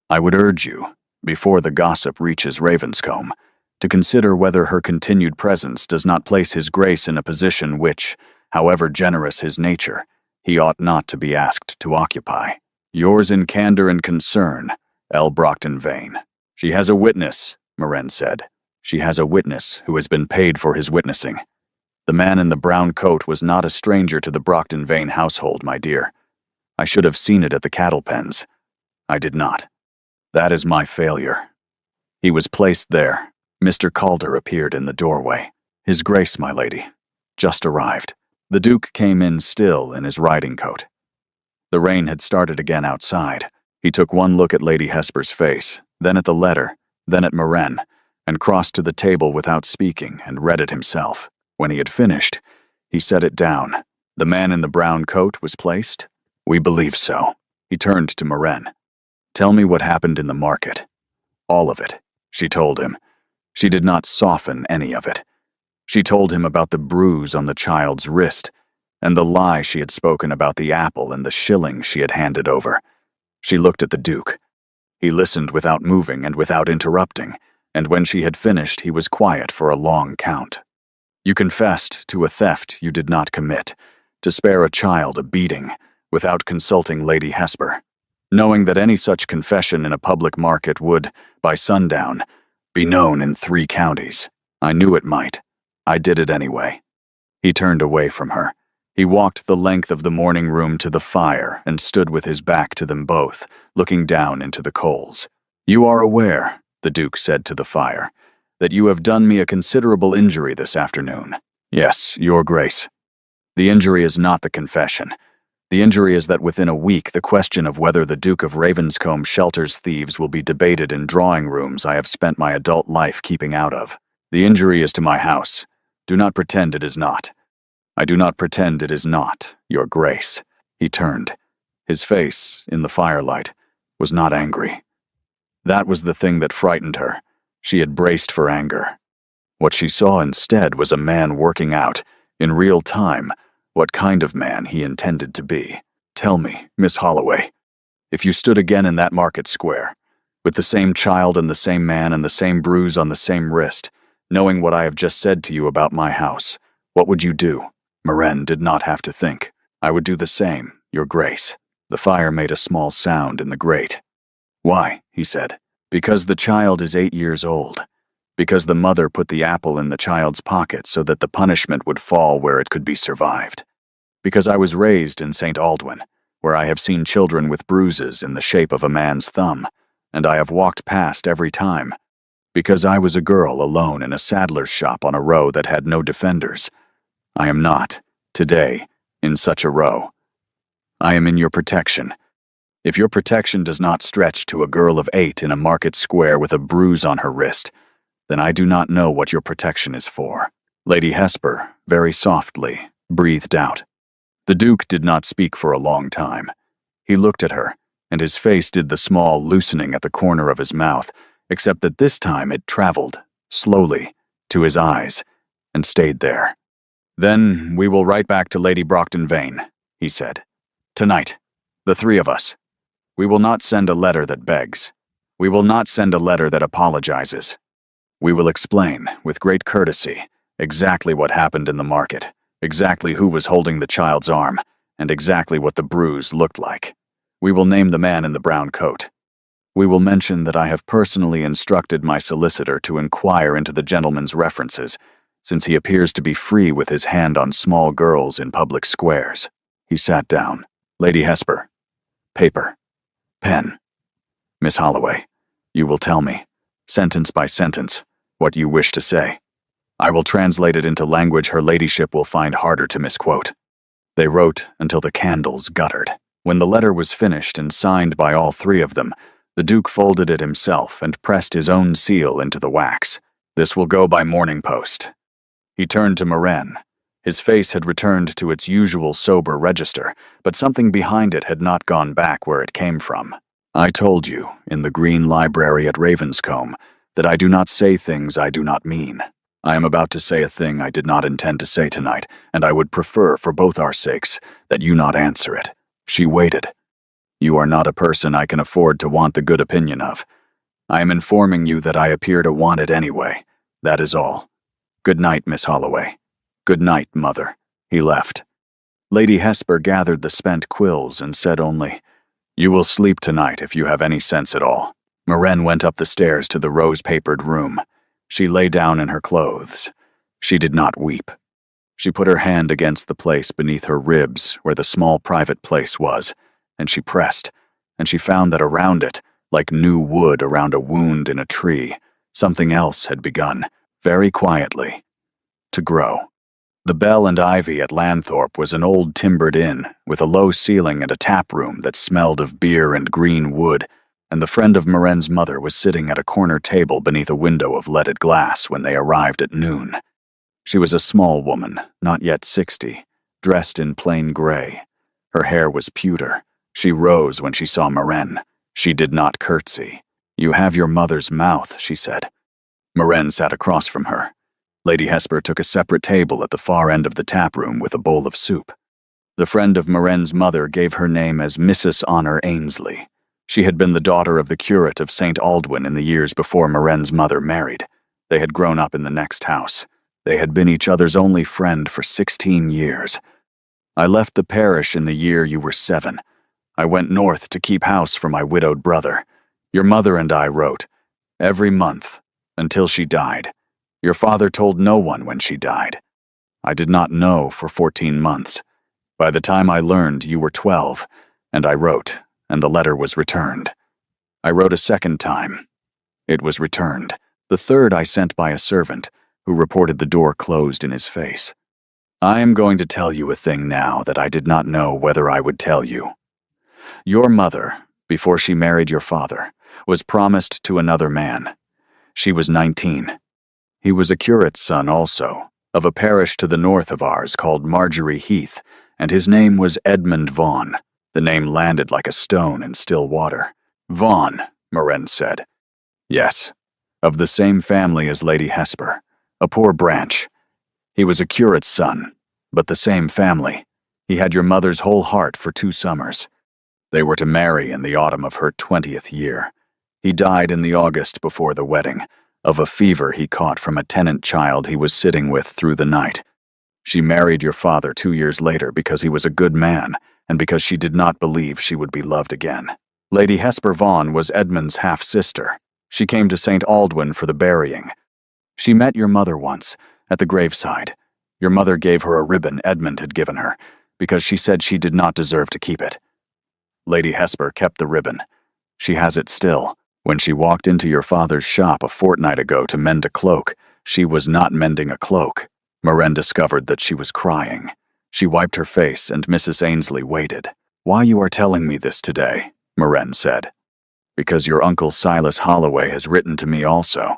I would urge you, before the gossip reaches Ravenscombe, to consider whether her continued presence does not place His Grace in a position which, however generous his nature, he ought not to be asked to occupy. Yours in candor and concern, L. Brockton Vane. She has a witness, Moren said. She has a witness who has been paid for his witnessing. The man in the brown coat was not a stranger to the Brockton Vane household, my dear. I should have seen it at the cattle pens. I did not. That is my failure. He was placed there. Mr. Calder appeared in the doorway. His Grace, my lady. Just arrived. The Duke came in still in his riding coat. The rain had started again outside. He took one look at Lady Hesper's face, then at the letter, then at Moren, and crossed to the table without speaking and read it himself. When he had finished, he set it down. The man in the brown coat was placed? We believe so. He turned to Moren. Tell me what happened in the market. All of it, she told him. She did not soften any of it. She told him about the bruise on the child's wrist, and the lie she had spoken about the apple and the shilling she had handed over. She looked at the Duke. He listened without moving and without interrupting, and when she had finished, he was quiet for a long count. You confessed to a theft you did not commit, to spare a child a beating, without consulting Lady Hesper, knowing that any such confession in a public market would, by sundown, be known in 3 counties. I knew it might. I did it anyway. He turned away from her. He walked the length of the morning room to the fire and stood with his back to them both, looking down into the coals. You are aware, the Duke said to the fire, that you have done me a considerable injury this afternoon. Yes, Your Grace. The injury is not the confession. The injury is that within a week the question of whether the Duke of Ravenscombe shelters thieves will be debated in drawing rooms I have spent my adult life keeping out of. The injury is to my house. Do not pretend it is not. I do not pretend it is not, Your Grace. He turned. His face, in the firelight, was not angry. That was the thing that frightened her. She had braced for anger. What she saw instead was a man working out, in real time, what kind of man he intended to be. Tell me, Miss Holloway, if you stood again in that market square, with the same child and the same man and the same bruise on the same wrist, knowing what I have just said to you about my house, what would you do? Moren did not have to think. I would do the same, Your Grace. The fire made a small sound in the grate. Why? He said. Because the child is 8 years old. Because the mother put the apple in the child's pocket so that the punishment would fall where it could be survived. Because I was raised in St. Aldwyn, where I have seen children with bruises in the shape of a man's thumb, and I have walked past every time. Because I was a girl alone in a saddler's shop on a row that had no defenders. I am not, today, in such a row. I am in your protection. If your protection does not stretch to a girl of 8 in a market square with a bruise on her wrist, then I do not know what your protection is for. Lady Hesper, very softly, breathed out. The Duke did not speak for a long time. He looked at her, and his face did the small loosening at the corner of his mouth, except that this time it traveled, slowly, to his eyes, and stayed there. Then we will write back to Lady Brockton Vane, he said. Tonight, the 3 of us. We will not send a letter that begs. We will not send a letter that apologizes. We will explain, with great courtesy, exactly what happened in the market, exactly who was holding the child's arm, and exactly what the bruise looked like. We will name the man in the brown coat. We will mention that I have personally instructed my solicitor to inquire into the gentleman's references, since he appears to be free with his hand on small girls in public squares. He sat down. Lady Hesper. Paper. Pen. Miss Holloway, you will tell me, sentence by sentence, what you wish to say. I will translate it into language her ladyship will find harder to misquote. They wrote until the candles guttered. When the letter was finished and signed by all 3 of them, the Duke folded it himself and pressed his own seal into the wax. This will go by morning post. He turned to Moren. His face had returned to its usual sober register, but something behind it had not gone back where it came from. I told you, in the Green Library at Ravenscombe, that I do not say things I do not mean. I am about to say a thing I did not intend to say tonight, and I would prefer, for both our sakes, that you not answer it. She waited. You are not a person I can afford to want the good opinion of. I am informing you that I appear to want it anyway. That is all. Good night, Miss Holloway. Good night, Mother." He left. Lady Hesper gathered the spent quills and said only, "You will sleep tonight if you have any sense at all." Maren went up the stairs to the rose-papered room. She lay down in her clothes. She did not weep. She put her hand against the place beneath her ribs where the small private place was, and she pressed, and she found that around it, like new wood around a wound in a tree, something else had begun, very quietly, to grow. The Bell and Ivy at Lanthorpe was an old timbered inn with a low ceiling and a tap room that smelled of beer and green wood, and the friend of Maren's mother was sitting at a corner table beneath a window of leaded glass when they arrived at noon. She was a small woman, not yet 60, dressed in plain gray. Her hair was pewter. She rose when she saw Maren. She did not curtsy. "You have your mother's mouth," she said. Maren sat across from her. Lady Hesper took a separate table at the far end of the tap room with a bowl of soup. The friend of Maren's mother gave her name as Mrs. Honor Ainsley. She had been the daughter of the curate of St. Aldwyn in the years before Maren's mother married. They had grown up in the next house. They had been each other's only friend for 16 years. "I left the parish in the year you were 7. I went north to keep house for my widowed brother. Your mother and I wrote, every month, until she died. Your father told no one when she died. I did not know for 14 months. By the time I learned, you were 12, and I wrote, and the letter was returned. I wrote a second time. It was returned. The third I sent by a servant, who reported the door closed in his face. I am going to tell you a thing now that I did not know whether I would tell you. Your mother, before she married your father, was promised to another man. She was 19. He was a curate's son also, of a parish to the north of ours called Marjorie Heath, and his name was Edmund Vaughan. The name landed like a stone in still water. Vaughan, Maren said. Yes, of the same family as Lady Hesper, a poor branch. He was a curate's son, but the same family. He had your mother's whole heart for 2 summers. They were to marry in the autumn of her 20th year. He died in the August before the wedding, of a fever he caught from a tenant child he was sitting with through the night. She married your father 2 years later because he was a good man, and because she did not believe she would be loved again. Lady Hesper Vaughan was Edmund's half-sister. She came to St. Aldwyn for the burying. She met your mother once, at the graveside. Your mother gave her a ribbon Edmund had given her, because she said she did not deserve to keep it. Lady Hesper kept the ribbon. She has it still. When she walked into your father's shop a fortnight ago to mend a cloak, she was not mending a cloak. Maren discovered that she was crying. She wiped her face, and Mrs. Ainsley waited. Why you are telling me this today, Maren said. Because your uncle Silas Holloway has written to me also.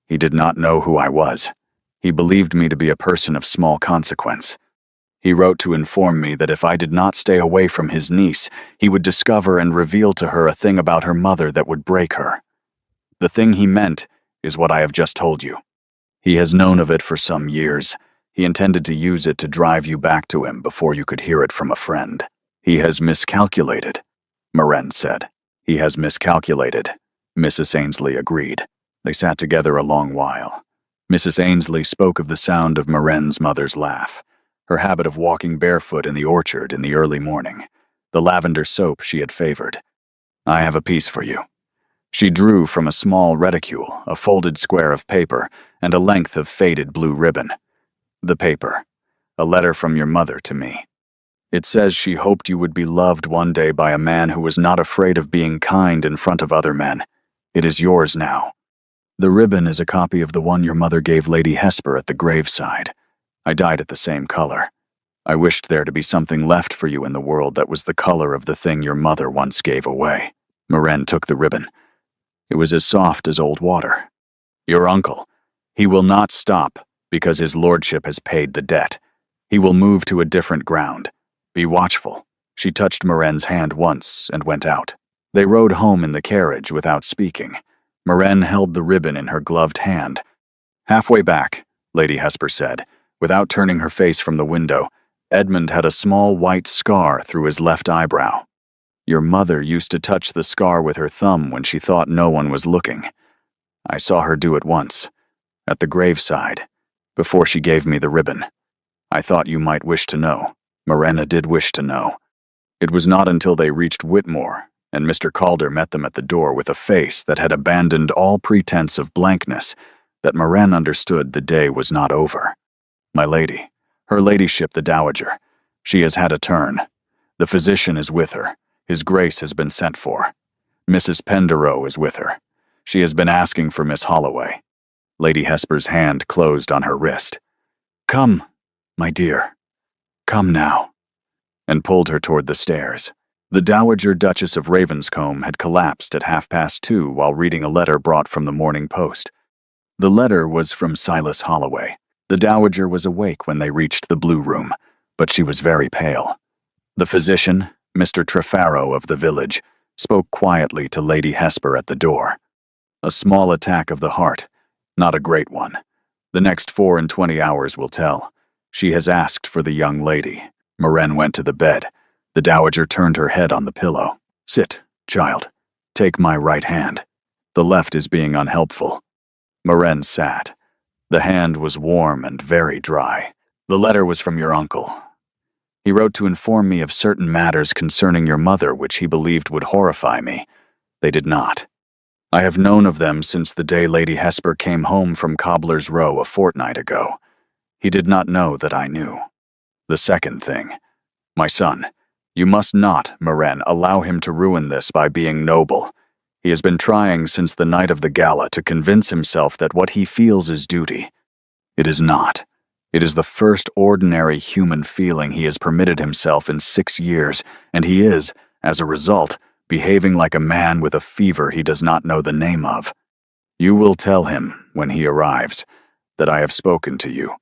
He did not know who I was. He believed me to be a person of small consequence. He wrote to inform me that if I did not stay away from his niece, he would discover and reveal to her a thing about her mother that would break her. The thing he meant is what I have just told you. He has known of it for some years. He intended to use it to drive you back to him before you could hear it from a friend. He has miscalculated, Maren said. He has miscalculated, Mrs. Ainsley agreed. They sat together a long while. Mrs. Ainsley spoke of the sound of Maren's mother's laugh, her habit of walking barefoot in the orchard in the early morning, the lavender soap she had favored. I have a piece for you. She drew from a small reticule a folded square of paper and a length of faded blue ribbon. The paper, a letter from your mother to me. It says she hoped you would be loved one day by a man who was not afraid of being kind in front of other men. It is yours now. The ribbon is a copy of the one your mother gave Lady Hesper at the graveside. I dyed it the same color. I wished there to be something left for you in the world that was the color of the thing your mother once gave away. Maren took the ribbon. It was as soft as old water. Your uncle. He will not stop because his lordship has paid the debt. He will move to a different ground. Be watchful. She touched Maren's hand once and went out. They rode home in the carriage without speaking. Maren held the ribbon in her gloved hand. Halfway back, Lady Hesper said, without turning her face from the window, Edmund had a small white scar through his left eyebrow. Your mother used to touch the scar with her thumb when she thought no one was looking. I saw her do it once, at the graveside, before she gave me the ribbon. I thought you might wish to know. Morena did wish to know. It was not until they reached Whitmore and Mr. Calder met them at the door with a face that had abandoned all pretense of blankness that Morena understood the day was not over. My lady, her ladyship the dowager, she has had a turn. The physician is with her. His grace has been sent for. Mrs. Penderrow is with her. She has been asking for Miss Holloway. Lady Hesper's hand closed on her wrist. Come, my dear. Come now. And pulled her toward the stairs. The Dowager Duchess of Ravenscombe had collapsed at 2:30 while reading a letter brought from the Morning Post. The letter was from Silas Holloway. The Dowager was awake when they reached the Blue Room, but she was very pale. The physician, Mr. Trefaro of the village, spoke quietly to Lady Hesper at the door. A small attack of the heart, not a great one. The next 24 hours will tell. She has asked for the young lady. Morena went to the bed. The Dowager turned her head on the pillow. Sit, child. Take my right hand. The left is being unhelpful. Morena sat. The hand was warm and very dry. The letter was from your uncle. He wrote to inform me of certain matters concerning your mother which he believed would horrify me. They did not. I have known of them since the day Lady Hesper came home from Cobbler's Row a fortnight ago. He did not know that I knew. The second thing. My son, you must not, Morena, allow him to ruin this by being noble. He has been trying since the night of the gala to convince himself that what he feels is duty. It is not. It is the first ordinary human feeling he has permitted himself in 6 years, and he is, as a result, behaving like a man with a fever he does not know the name of. You will tell him, when he arrives, that I have spoken to you.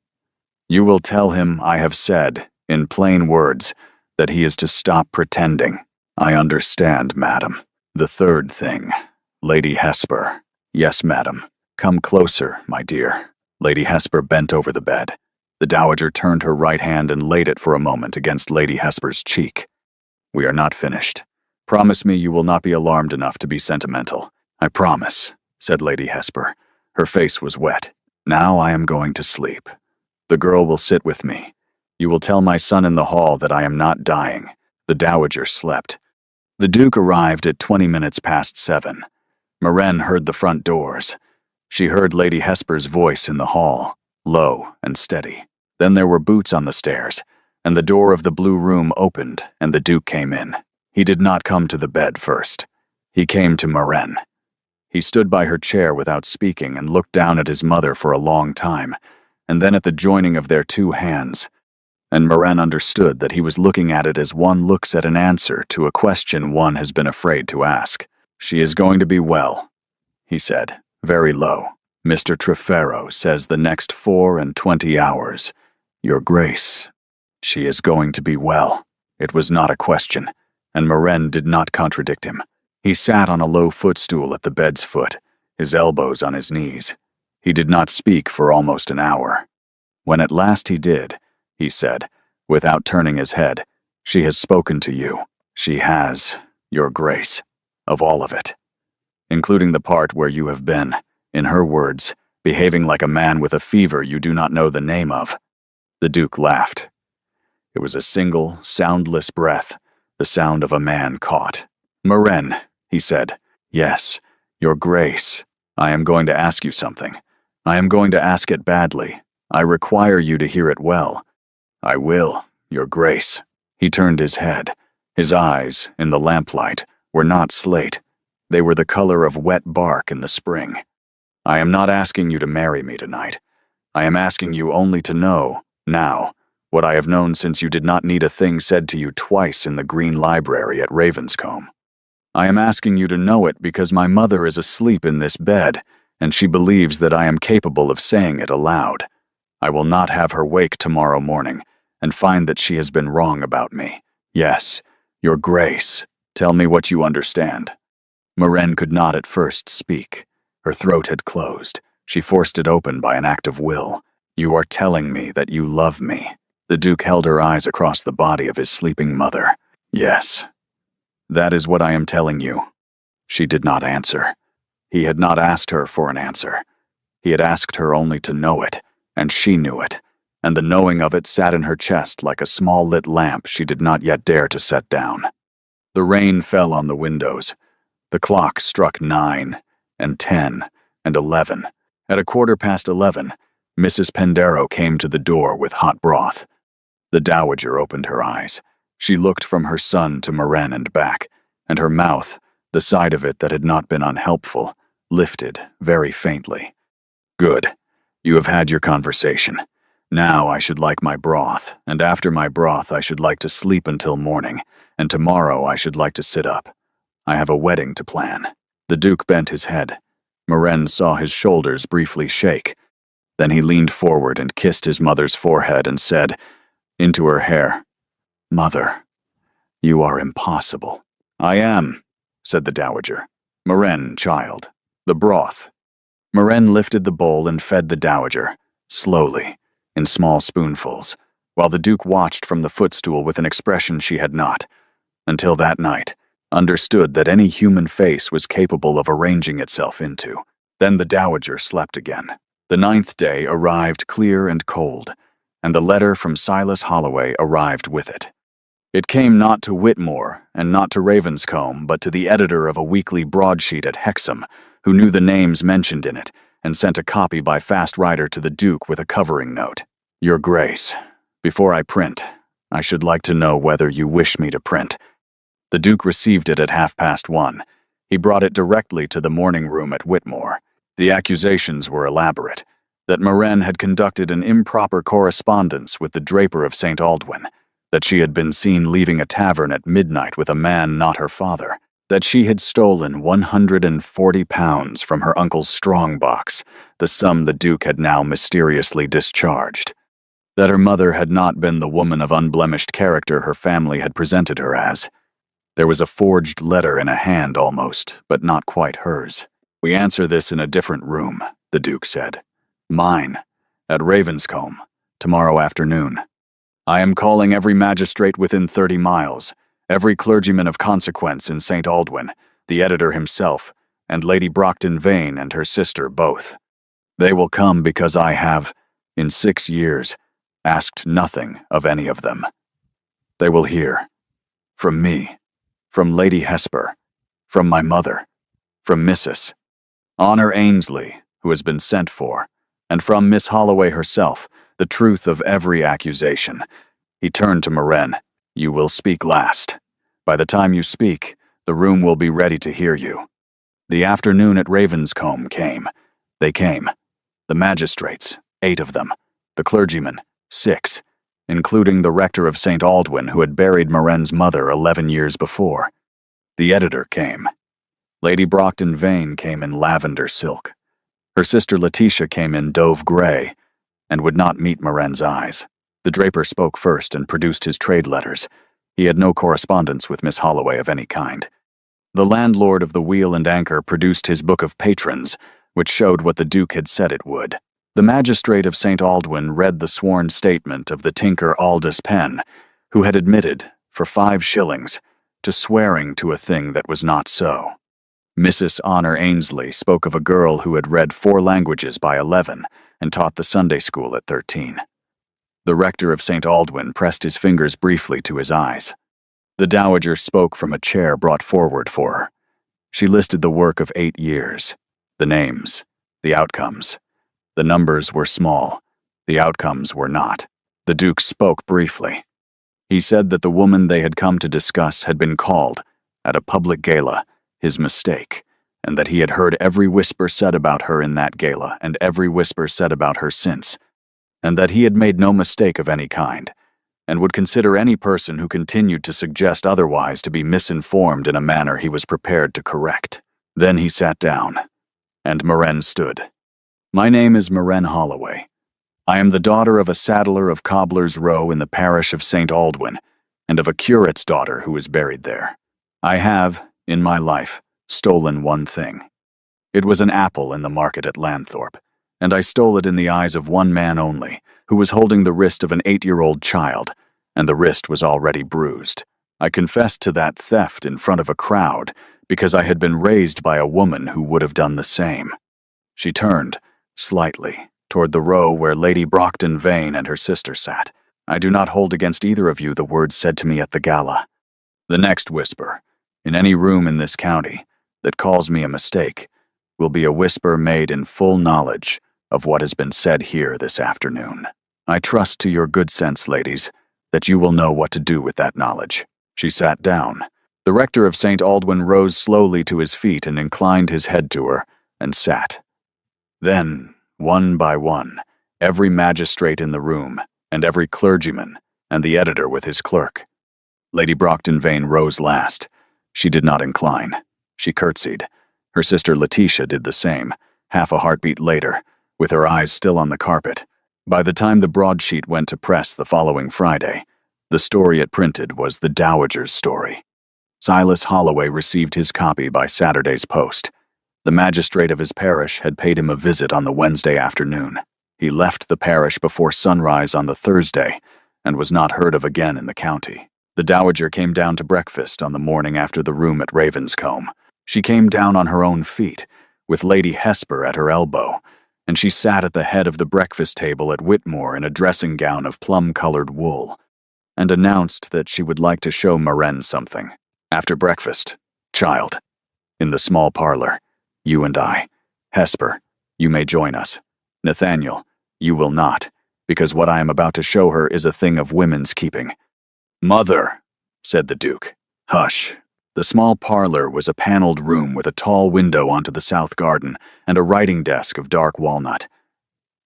You will tell him I have said, in plain words, that he is to stop pretending. I understand, madam. The third thing. Lady Hesper. Yes, madam. Come closer, my dear. Lady Hesper bent over the bed. The Dowager turned her right hand and laid it for a moment against Lady Hesper's cheek. We are not finished. Promise me you will not be alarmed enough to be sentimental. I promise, said Lady Hesper. Her face was wet. Now I am going to sleep. The girl will sit with me. You will tell my son in the hall that I am not dying. The Dowager slept. The Duke arrived at 7:20. Morena heard the front doors. She heard Lady Hesper's voice in the hall, low and steady. Then there were boots on the stairs, and the door of the Blue Room opened, and the Duke came in. He did not come to the bed first. He came to Morena. He stood by her chair without speaking and looked down at his mother for a long time, and then at the joining of their two hands. And Morena understood that he was looking at it as one looks at an answer to a question one has been afraid to ask. She is going to be well, he said, very low. Mr. Trefaro says the next 24 hours. Your Grace, she is going to be well. It was not a question, and Morena did not contradict him. He sat on a low footstool at the bed's foot, his elbows on his knees. He did not speak for almost an hour. When at last he did, he said, without turning his head, she has spoken to you. She has, Your Grace, of all of it, including the part where you have been, in her words, behaving like a man with a fever you do not know the name of. The Duke laughed. It was a single, soundless breath, the sound of a man caught. Morena, he said, yes, Your Grace, I am going to ask you something. I am going to ask it badly. I require you to hear it well. I will, Your Grace. He turned his head. His eyes, in the lamplight, were not slate. They were the color of wet bark in the spring. I am not asking you to marry me tonight. I am asking you only to know, now, what I have known since you did not need a thing said to you twice in the Green Library at Ravenscombe. I am asking you to know it because my mother is asleep in this bed, and she believes that I am capable of saying it aloud. I will not have her wake tomorrow morning and find that she has been wrong about me. Yes, Your Grace, tell me what you understand. Morena could not at first speak. Her throat had closed. She forced it open by an act of will. You are telling me that you love me. The Duke held her eyes across the body of his sleeping mother. Yes. That is what I am telling you." She did not answer. He had not asked her for an answer. He had asked her only to know it, and she knew it, and the knowing of it sat in her chest like a small lit lamp she did not yet dare to set down. The rain fell on the windows. The clock struck 9, and 10, and 11. At 11:15, Mrs. Pendero came to the door with hot broth. The dowager opened her eyes. She looked from her son to Maren and back, and her mouth, the side of it that had not been unhelpful, lifted very faintly. "Good. You have had your conversation. Now I should like my broth, and after my broth I should like to sleep until morning, and tomorrow I should like to sit up. I have a wedding to plan." The Duke bent his head. Maren saw his shoulders briefly shake. Then he leaned forward and kissed his mother's forehead and said, into her hair, "Mother, you are impossible." "I am," said the dowager. "Maren, child, the broth." Maren lifted the bowl and fed the dowager, slowly, in small spoonfuls, while the Duke watched from the footstool with an expression she had not, until that night, understood that any human face was capable of arranging itself into. Then the dowager slept again. The 9th day arrived clear and cold, and the letter from Silas Holloway arrived with it. It came not to Whitmore and not to Ravenscombe, but to the editor of a weekly broadsheet at Hexham, who knew the names mentioned in it, and sent a copy by fast rider to the Duke with a covering note. "Your Grace, before I print, I should like to know whether you wish me to print." The Duke received it at 1:30. He brought it directly to the morning room at Whitmore. The accusations were elaborate, that Maren had conducted an improper correspondence with the draper of St. Aldwyn, that she had been seen leaving a tavern at midnight with a man not her father, that she had stolen £140 from her uncle's strong-box, the sum the Duke had now mysteriously discharged, that her mother had not been the woman of unblemished character her family had presented her as. There was a forged letter in a hand almost, but not quite hers. "We answer this in a different room," the Duke said. "Mine, at Ravenscombe, tomorrow afternoon. I am calling every magistrate within 30 miles, every clergyman of consequence in St. Aldwyn, the editor himself, and Lady Brockton Vane and her sister both. They will come because I have, in 6 years, asked nothing of any of them. They will hear, from me, from Lady Hesper, from my mother, from Mrs. Honor Ainsley, who has been sent for, and from Miss Holloway herself, the truth of every accusation." He turned to Maren. "You will speak last. By the time you speak, the room will be ready to hear you." The afternoon at Ravenscombe came. They came. The magistrates, 8 of them. The clergymen, 6, including the rector of St. Aldwyn who had buried Maren's mother 11 years before. The editor came. Lady Brockton Vane came in lavender silk. Her sister Letitia came in dove gray, and would not meet Maren's eyes. The draper spoke first and produced his trade letters. He had no correspondence with Miss Holloway of any kind. The landlord of the Wheel and Anchor produced his book of patrons, which showed what the Duke had said it would. The magistrate of St. Aldwyn read the sworn statement of the tinker Aldous Penn, who had admitted, for 5 shillings, to swearing to a thing that was not so. Mrs. Honor Ainsley spoke of a girl who had read 4 languages by 11 and taught the Sunday school at 13. The rector of St. Aldwyn pressed his fingers briefly to his eyes. The dowager spoke from a chair brought forward for her. She listed the work of 8 years, the names, the outcomes. The numbers were small, the outcomes were not. The Duke spoke briefly. He said that the woman they had come to discuss had been called, at a public gala, his mistake, and that he had heard every whisper said about her in that gala and every whisper said about her since, and that he had made no mistake of any kind, and would consider any person who continued to suggest otherwise to be misinformed in a manner he was prepared to correct. Then he sat down, and Maren stood. "My name is Maren Holloway. I am the daughter of a saddler of Cobbler's Row in the parish of St. Aldwyn, and of a curate's daughter who is buried there. I have, in my life, stolen one thing. It was an apple in the market at Lanthorpe, and I stole it in the eyes of one man only, who was holding the wrist of an 8-year-old child, and the wrist was already bruised. I confessed to that theft in front of a crowd because I had been raised by a woman who would have done the same. She turned, slightly, toward the row where Lady Brockton Vane and her sister sat. I do not hold against either of you the words said to me at the gala. The next whisper, in any room in this county, that calls me a mistake, will be a whisper made in full knowledge of what has been said here this afternoon. I trust to your good sense, ladies, that you will know what to do with that knowledge. She sat down. The rector of St. Aldwyn rose slowly to his feet and inclined his head to her, and sat. Then, one by one, every magistrate in the room, and every clergyman, and the editor with his clerk. Lady Brockton Vane rose last. She did not incline. She curtsied. Her sister Letitia did the same, half a heartbeat later, with her eyes still on the carpet. By the time the broadsheet went to press the following Friday, the story it printed was the Dowager's story. Silas Holloway received his copy by Saturday's post. The magistrate of his parish had paid him a visit on the Wednesday afternoon. He left the parish before sunrise on the Thursday and was not heard of again in the county. The Dowager came down to breakfast on the morning after the room at Ravenscombe. She came down on her own feet, with Lady Hesper at her elbow, and she sat at the head of the breakfast table at Whitmore in a dressing gown of plum-colored wool, and announced that she would like to show Maren something. After breakfast, child, in the small parlor, you and I. Hesper, you may join us. Nathaniel, you will not, because what I am about to show her is a thing of women's keeping. Mother, said the Duke. Hush. The small parlor was a paneled room with a tall window onto the south garden and a writing desk of dark walnut.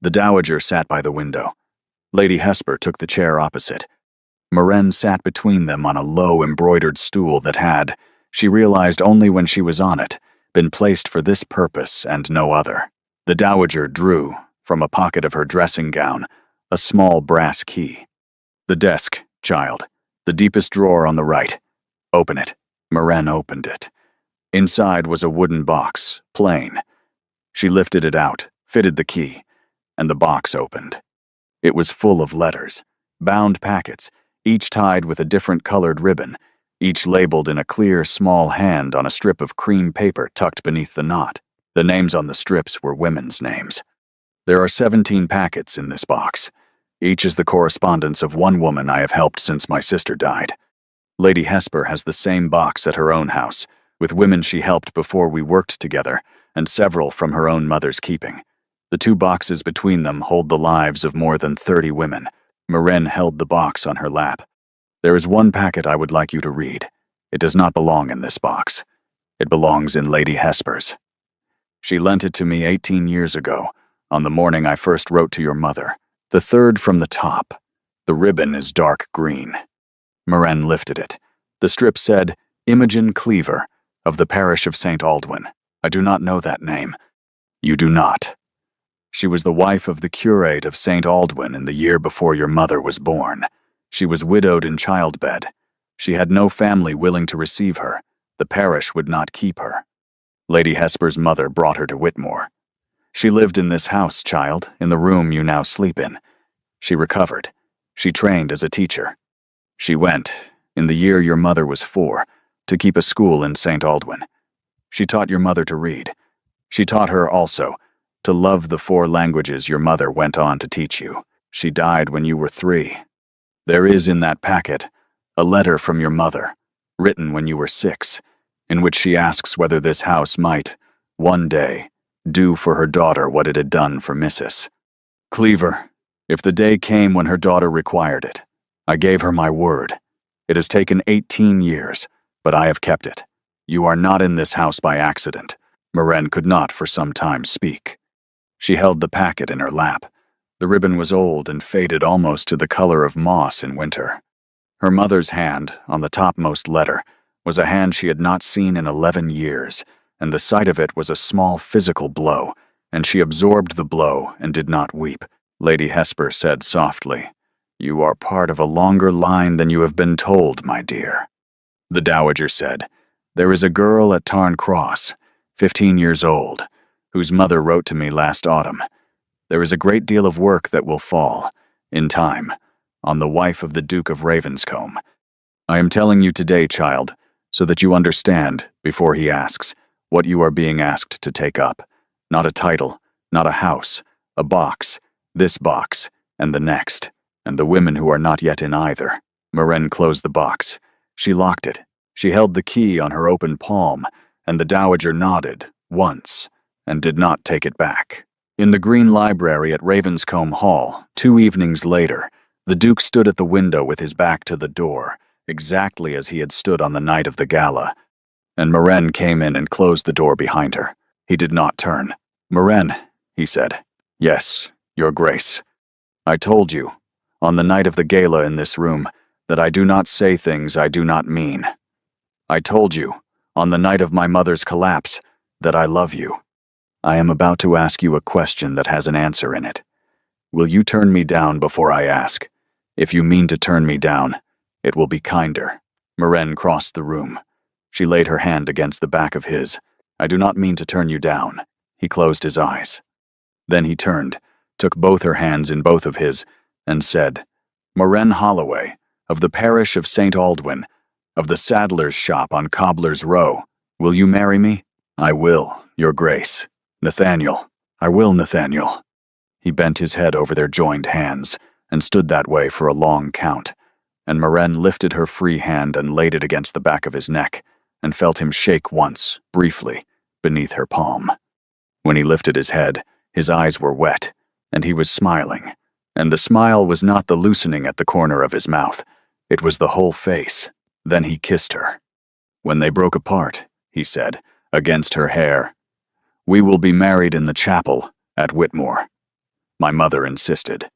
The Dowager sat by the window. Lady Hesper took the chair opposite. Maren sat between them on a low embroidered stool that had, she realized only when she was on it, been placed for this purpose and no other. The Dowager drew, from a pocket of her dressing gown, a small brass key. The desk, child, the deepest drawer on the right. Open it. Maren opened it. Inside was a wooden box, plain. She lifted it out, fitted the key, and the box opened. It was full of letters, bound packets, each tied with a different colored ribbon, each labeled in a clear, small hand on a strip of cream paper tucked beneath the knot. The names on the strips were women's names. There are 17 packets in this box. Each is the correspondence of one woman I have helped since my sister died. Lady Hesper has the same box at her own house, with women she helped before we worked together, and several from her own mother's keeping. The two boxes between them hold the lives of more than 30 women. Maren held the box on her lap. There is one packet I would like you to read. It does not belong in this box. It belongs in Lady Hesper's. She lent it to me 18 years ago, on the morning I first wrote to your mother. The third from the top. The ribbon is dark green. Maren lifted it. The strip said, Imogen Cleaver, of the parish of St. Aldwyn. I do not know that name. You do not. She was the wife of the curate of St. Aldwyn in the year before your mother was born. She was widowed in childbed. She had no family willing to receive her. The parish would not keep her. Lady Hesper's mother brought her to Whitmore. She lived in this house, child, in the room you now sleep in. She recovered. She trained as a teacher. She went, in the year your mother was 4, to keep a school in St. Aldwyn. She taught your mother to read. She taught her, also, to love the 4 languages your mother went on to teach you. She died when you were 3. There is in that packet a letter from your mother, written when you were 6, in which she asks whether this house might, one day, do for her daughter what it had done for Mrs. Cleaver, if the day came when her daughter required it. I gave her my word. It has taken 18 years, but I have kept it. You are not in this house by accident. Maren could not for some time speak. She held the packet in her lap. The ribbon was old and faded almost to the color of moss in winter. Her mother's hand, on the topmost letter, was a hand she had not seen in 11 years, and the sight of it was a small physical blow, and she absorbed the blow and did not weep. Lady Hesper said softly, You are part of a longer line than you have been told, my dear. The Dowager said, There is a girl at Tarn Cross, 15 years old, whose mother wrote to me last autumn. There is a great deal of work that will fall, in time, on the wife of the Duke of Ravenscombe. I am telling you today, child, so that you understand, before he asks, what you are being asked to take up. Not a title, not a house, a box, this box, and the next, and the women who are not yet in either. Maren closed the box. She locked it. She held the key on her open palm, and the dowager nodded, once, and did not take it back. In the green library at Ravenscombe Hall, 2 evenings later, the Duke stood at the window with his back to the door, exactly as he had stood on the night of the gala, and Maren came in and closed the door behind her. He did not turn. "Maren," he said. "Yes, Your Grace. I told you, on the night of the gala in this room, that I do not say things I do not mean. I told you, on the night of my mother's collapse, that I love you. I am about to ask you a question that has an answer in it. Will you turn me down before I ask? If you mean to turn me down, it will be kinder." Maren crossed the room. She laid her hand against the back of his. "I do not mean to turn you down." He closed his eyes. Then he turned, took both her hands in both of his, and said, "Maren Holloway, of the parish of St. Aldwyn, of the saddler's shop on Cobbler's Row, will you marry me?" "I will, Your Grace." "Nathaniel, I will, Nathaniel." He bent his head over their joined hands, and stood that way for a long count, and Maren lifted her free hand and laid it against the back of his neck, and felt him shake once, briefly, beneath her palm. When he lifted his head, his eyes were wet, and he was smiling, and the smile was not the loosening at the corner of his mouth, it was the whole face. Then he kissed her. When they broke apart, he said, against her hair, "We will be married in the chapel at Whitmore." My mother insisted.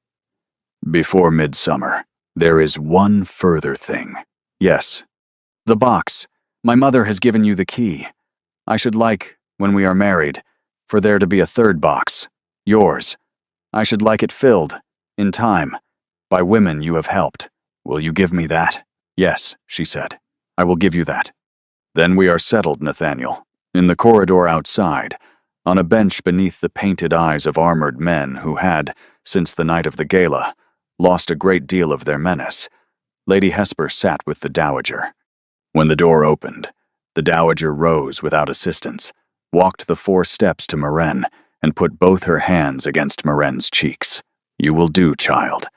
"Before midsummer, there is one further thing." "Yes." "The box. My mother has given you the key. I should like, when we are married, for there to be a third box, yours. I should like it filled, in time, by women you have helped. Will you give me that?" "Yes," she said. "I will give you that." "Then we are settled, Nathaniel." In the corridor outside, on a bench beneath the painted eyes of armored men who had, since the night of the gala, lost a great deal of their menace, Lady Hesper sat with the dowager. When the door opened, the dowager rose without assistance, walked the 4 steps to Maren, and put both her hands against Maren's cheeks. "You will do, child.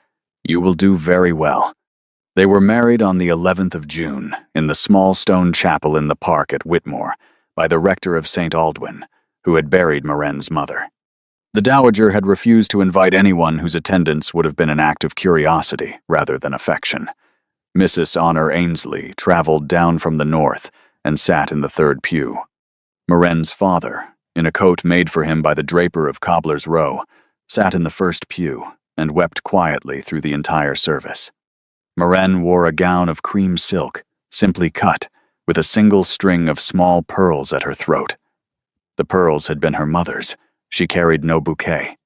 You will do very well." They were married on the 11th of June, in the small stone chapel in the park at Whitmore, by the rector of St. Aldwyn, who had buried Maren's mother. The dowager had refused to invite anyone whose attendance would have been an act of curiosity rather than affection. Mrs. Honor Ainsley traveled down from the north and sat in the 3rd pew. Maren's father, in a coat made for him by the draper of Cobbler's Row, sat in the 1st pew and wept quietly through the entire service. Maren wore a gown of cream silk, simply cut, with a single string of small pearls at her throat. The pearls had been her mother's. She carried no bouquet.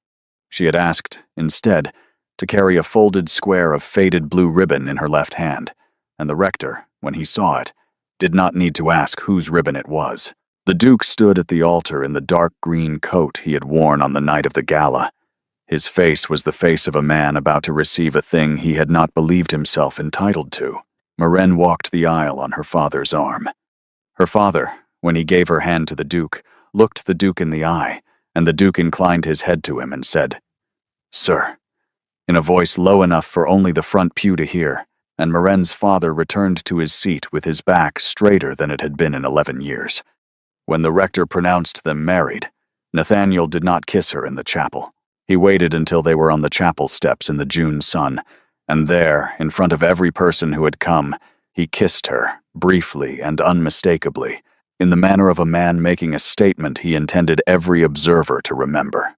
She had asked, instead, to carry a folded square of faded blue ribbon in her left hand, and the rector, when he saw it, did not need to ask whose ribbon it was. The Duke stood at the altar in the dark green coat he had worn on the night of the gala. His face was the face of a man about to receive a thing he had not believed himself entitled to. Maren walked the aisle on her father's arm. Her father, when he gave her hand to the Duke, looked the Duke in the eye, and the Duke inclined his head to him and said, "Sir," in a voice low enough for only the front pew to hear, and Maren's father returned to his seat with his back straighter than it had been in 11 years. When the rector pronounced them married, Nathaniel did not kiss her in the chapel. He waited until they were on the chapel steps in the June sun, and there, in front of every person who had come, he kissed her, briefly and unmistakably, in the manner of a man making a statement he intended every observer to remember.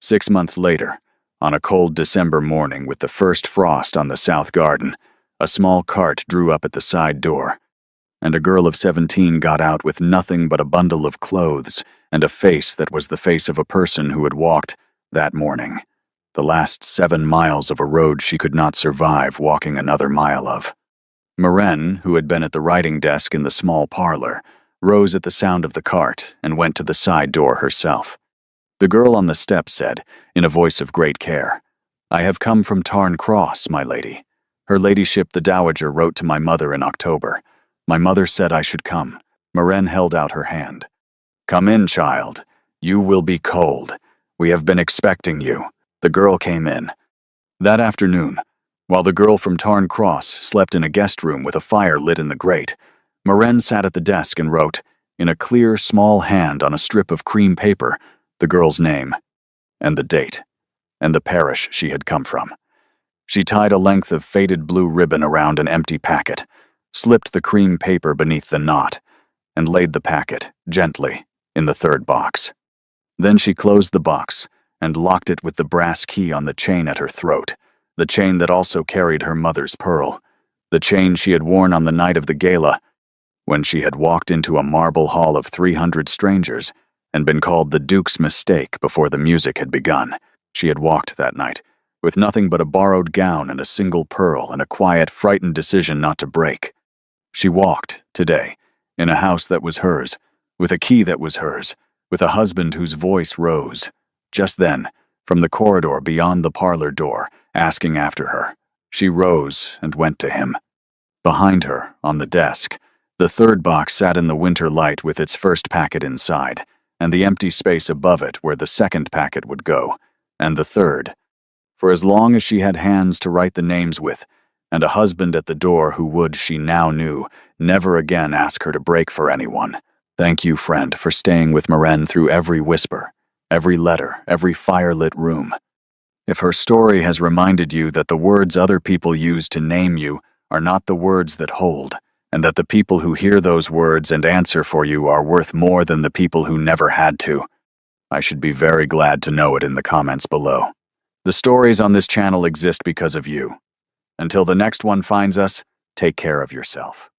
6 months later, on a cold December morning with the first frost on the south garden, a small cart drew up at the side door, and a girl of 17 got out with nothing but a bundle of clothes and a face that was the face of a person who had walked, that morning, the last 7 miles of a road she could not survive walking another mile of. Maren, who had been at the writing desk in the small parlor, rose at the sound of the cart and went to the side door herself. The girl on the step said, in a voice of great care, "I have come from Tarn Cross, my lady." Her ladyship the Dowager wrote to my mother in October. My mother said I should come. Maren held out her hand. Come in, child. You will be cold. We have been expecting you. The girl came in. That afternoon, while the girl from Tarn Cross slept in a guest room with a fire lit in the grate, Maren sat at the desk and wrote, in a clear, small hand on a strip of cream paper, the girl's name, and the date, and the parish she had come from. She tied a length of faded blue ribbon around an empty packet, slipped the cream paper beneath the knot, and laid the packet, gently, in the third box. Then she closed the box and locked it with the brass key on the chain at her throat, the chain that also carried her mother's pearl, the chain she had worn on the night of the gala, when she had walked into a marble hall of 300 strangers and been called the Duke's mistake before the music had begun. She had walked that night, with nothing but a borrowed gown and a single pearl and a quiet, frightened decision not to break. She walked, today, in a house that was hers, with a key that was hers, with a husband whose voice rose, just then, from the corridor beyond the parlor door, asking after her. She rose and went to him. Behind her, on the desk, the third box sat in the winter light with its first packet inside, and the empty space above it where the second packet would go, and the third. For as long as she had hands to write the names with, and a husband at the door who would, she now knew, never again ask her to break for anyone. Thank you, friend, for staying with Maren through every whisper, every letter, every firelit room. If her story has reminded you that the words other people use to name you are not the words that hold, and that the people who hear those words and answer for you are worth more than the people who never had to, I should be very glad to know it in the comments below. The stories on this channel exist because of you. Until the next one finds us, take care of yourself.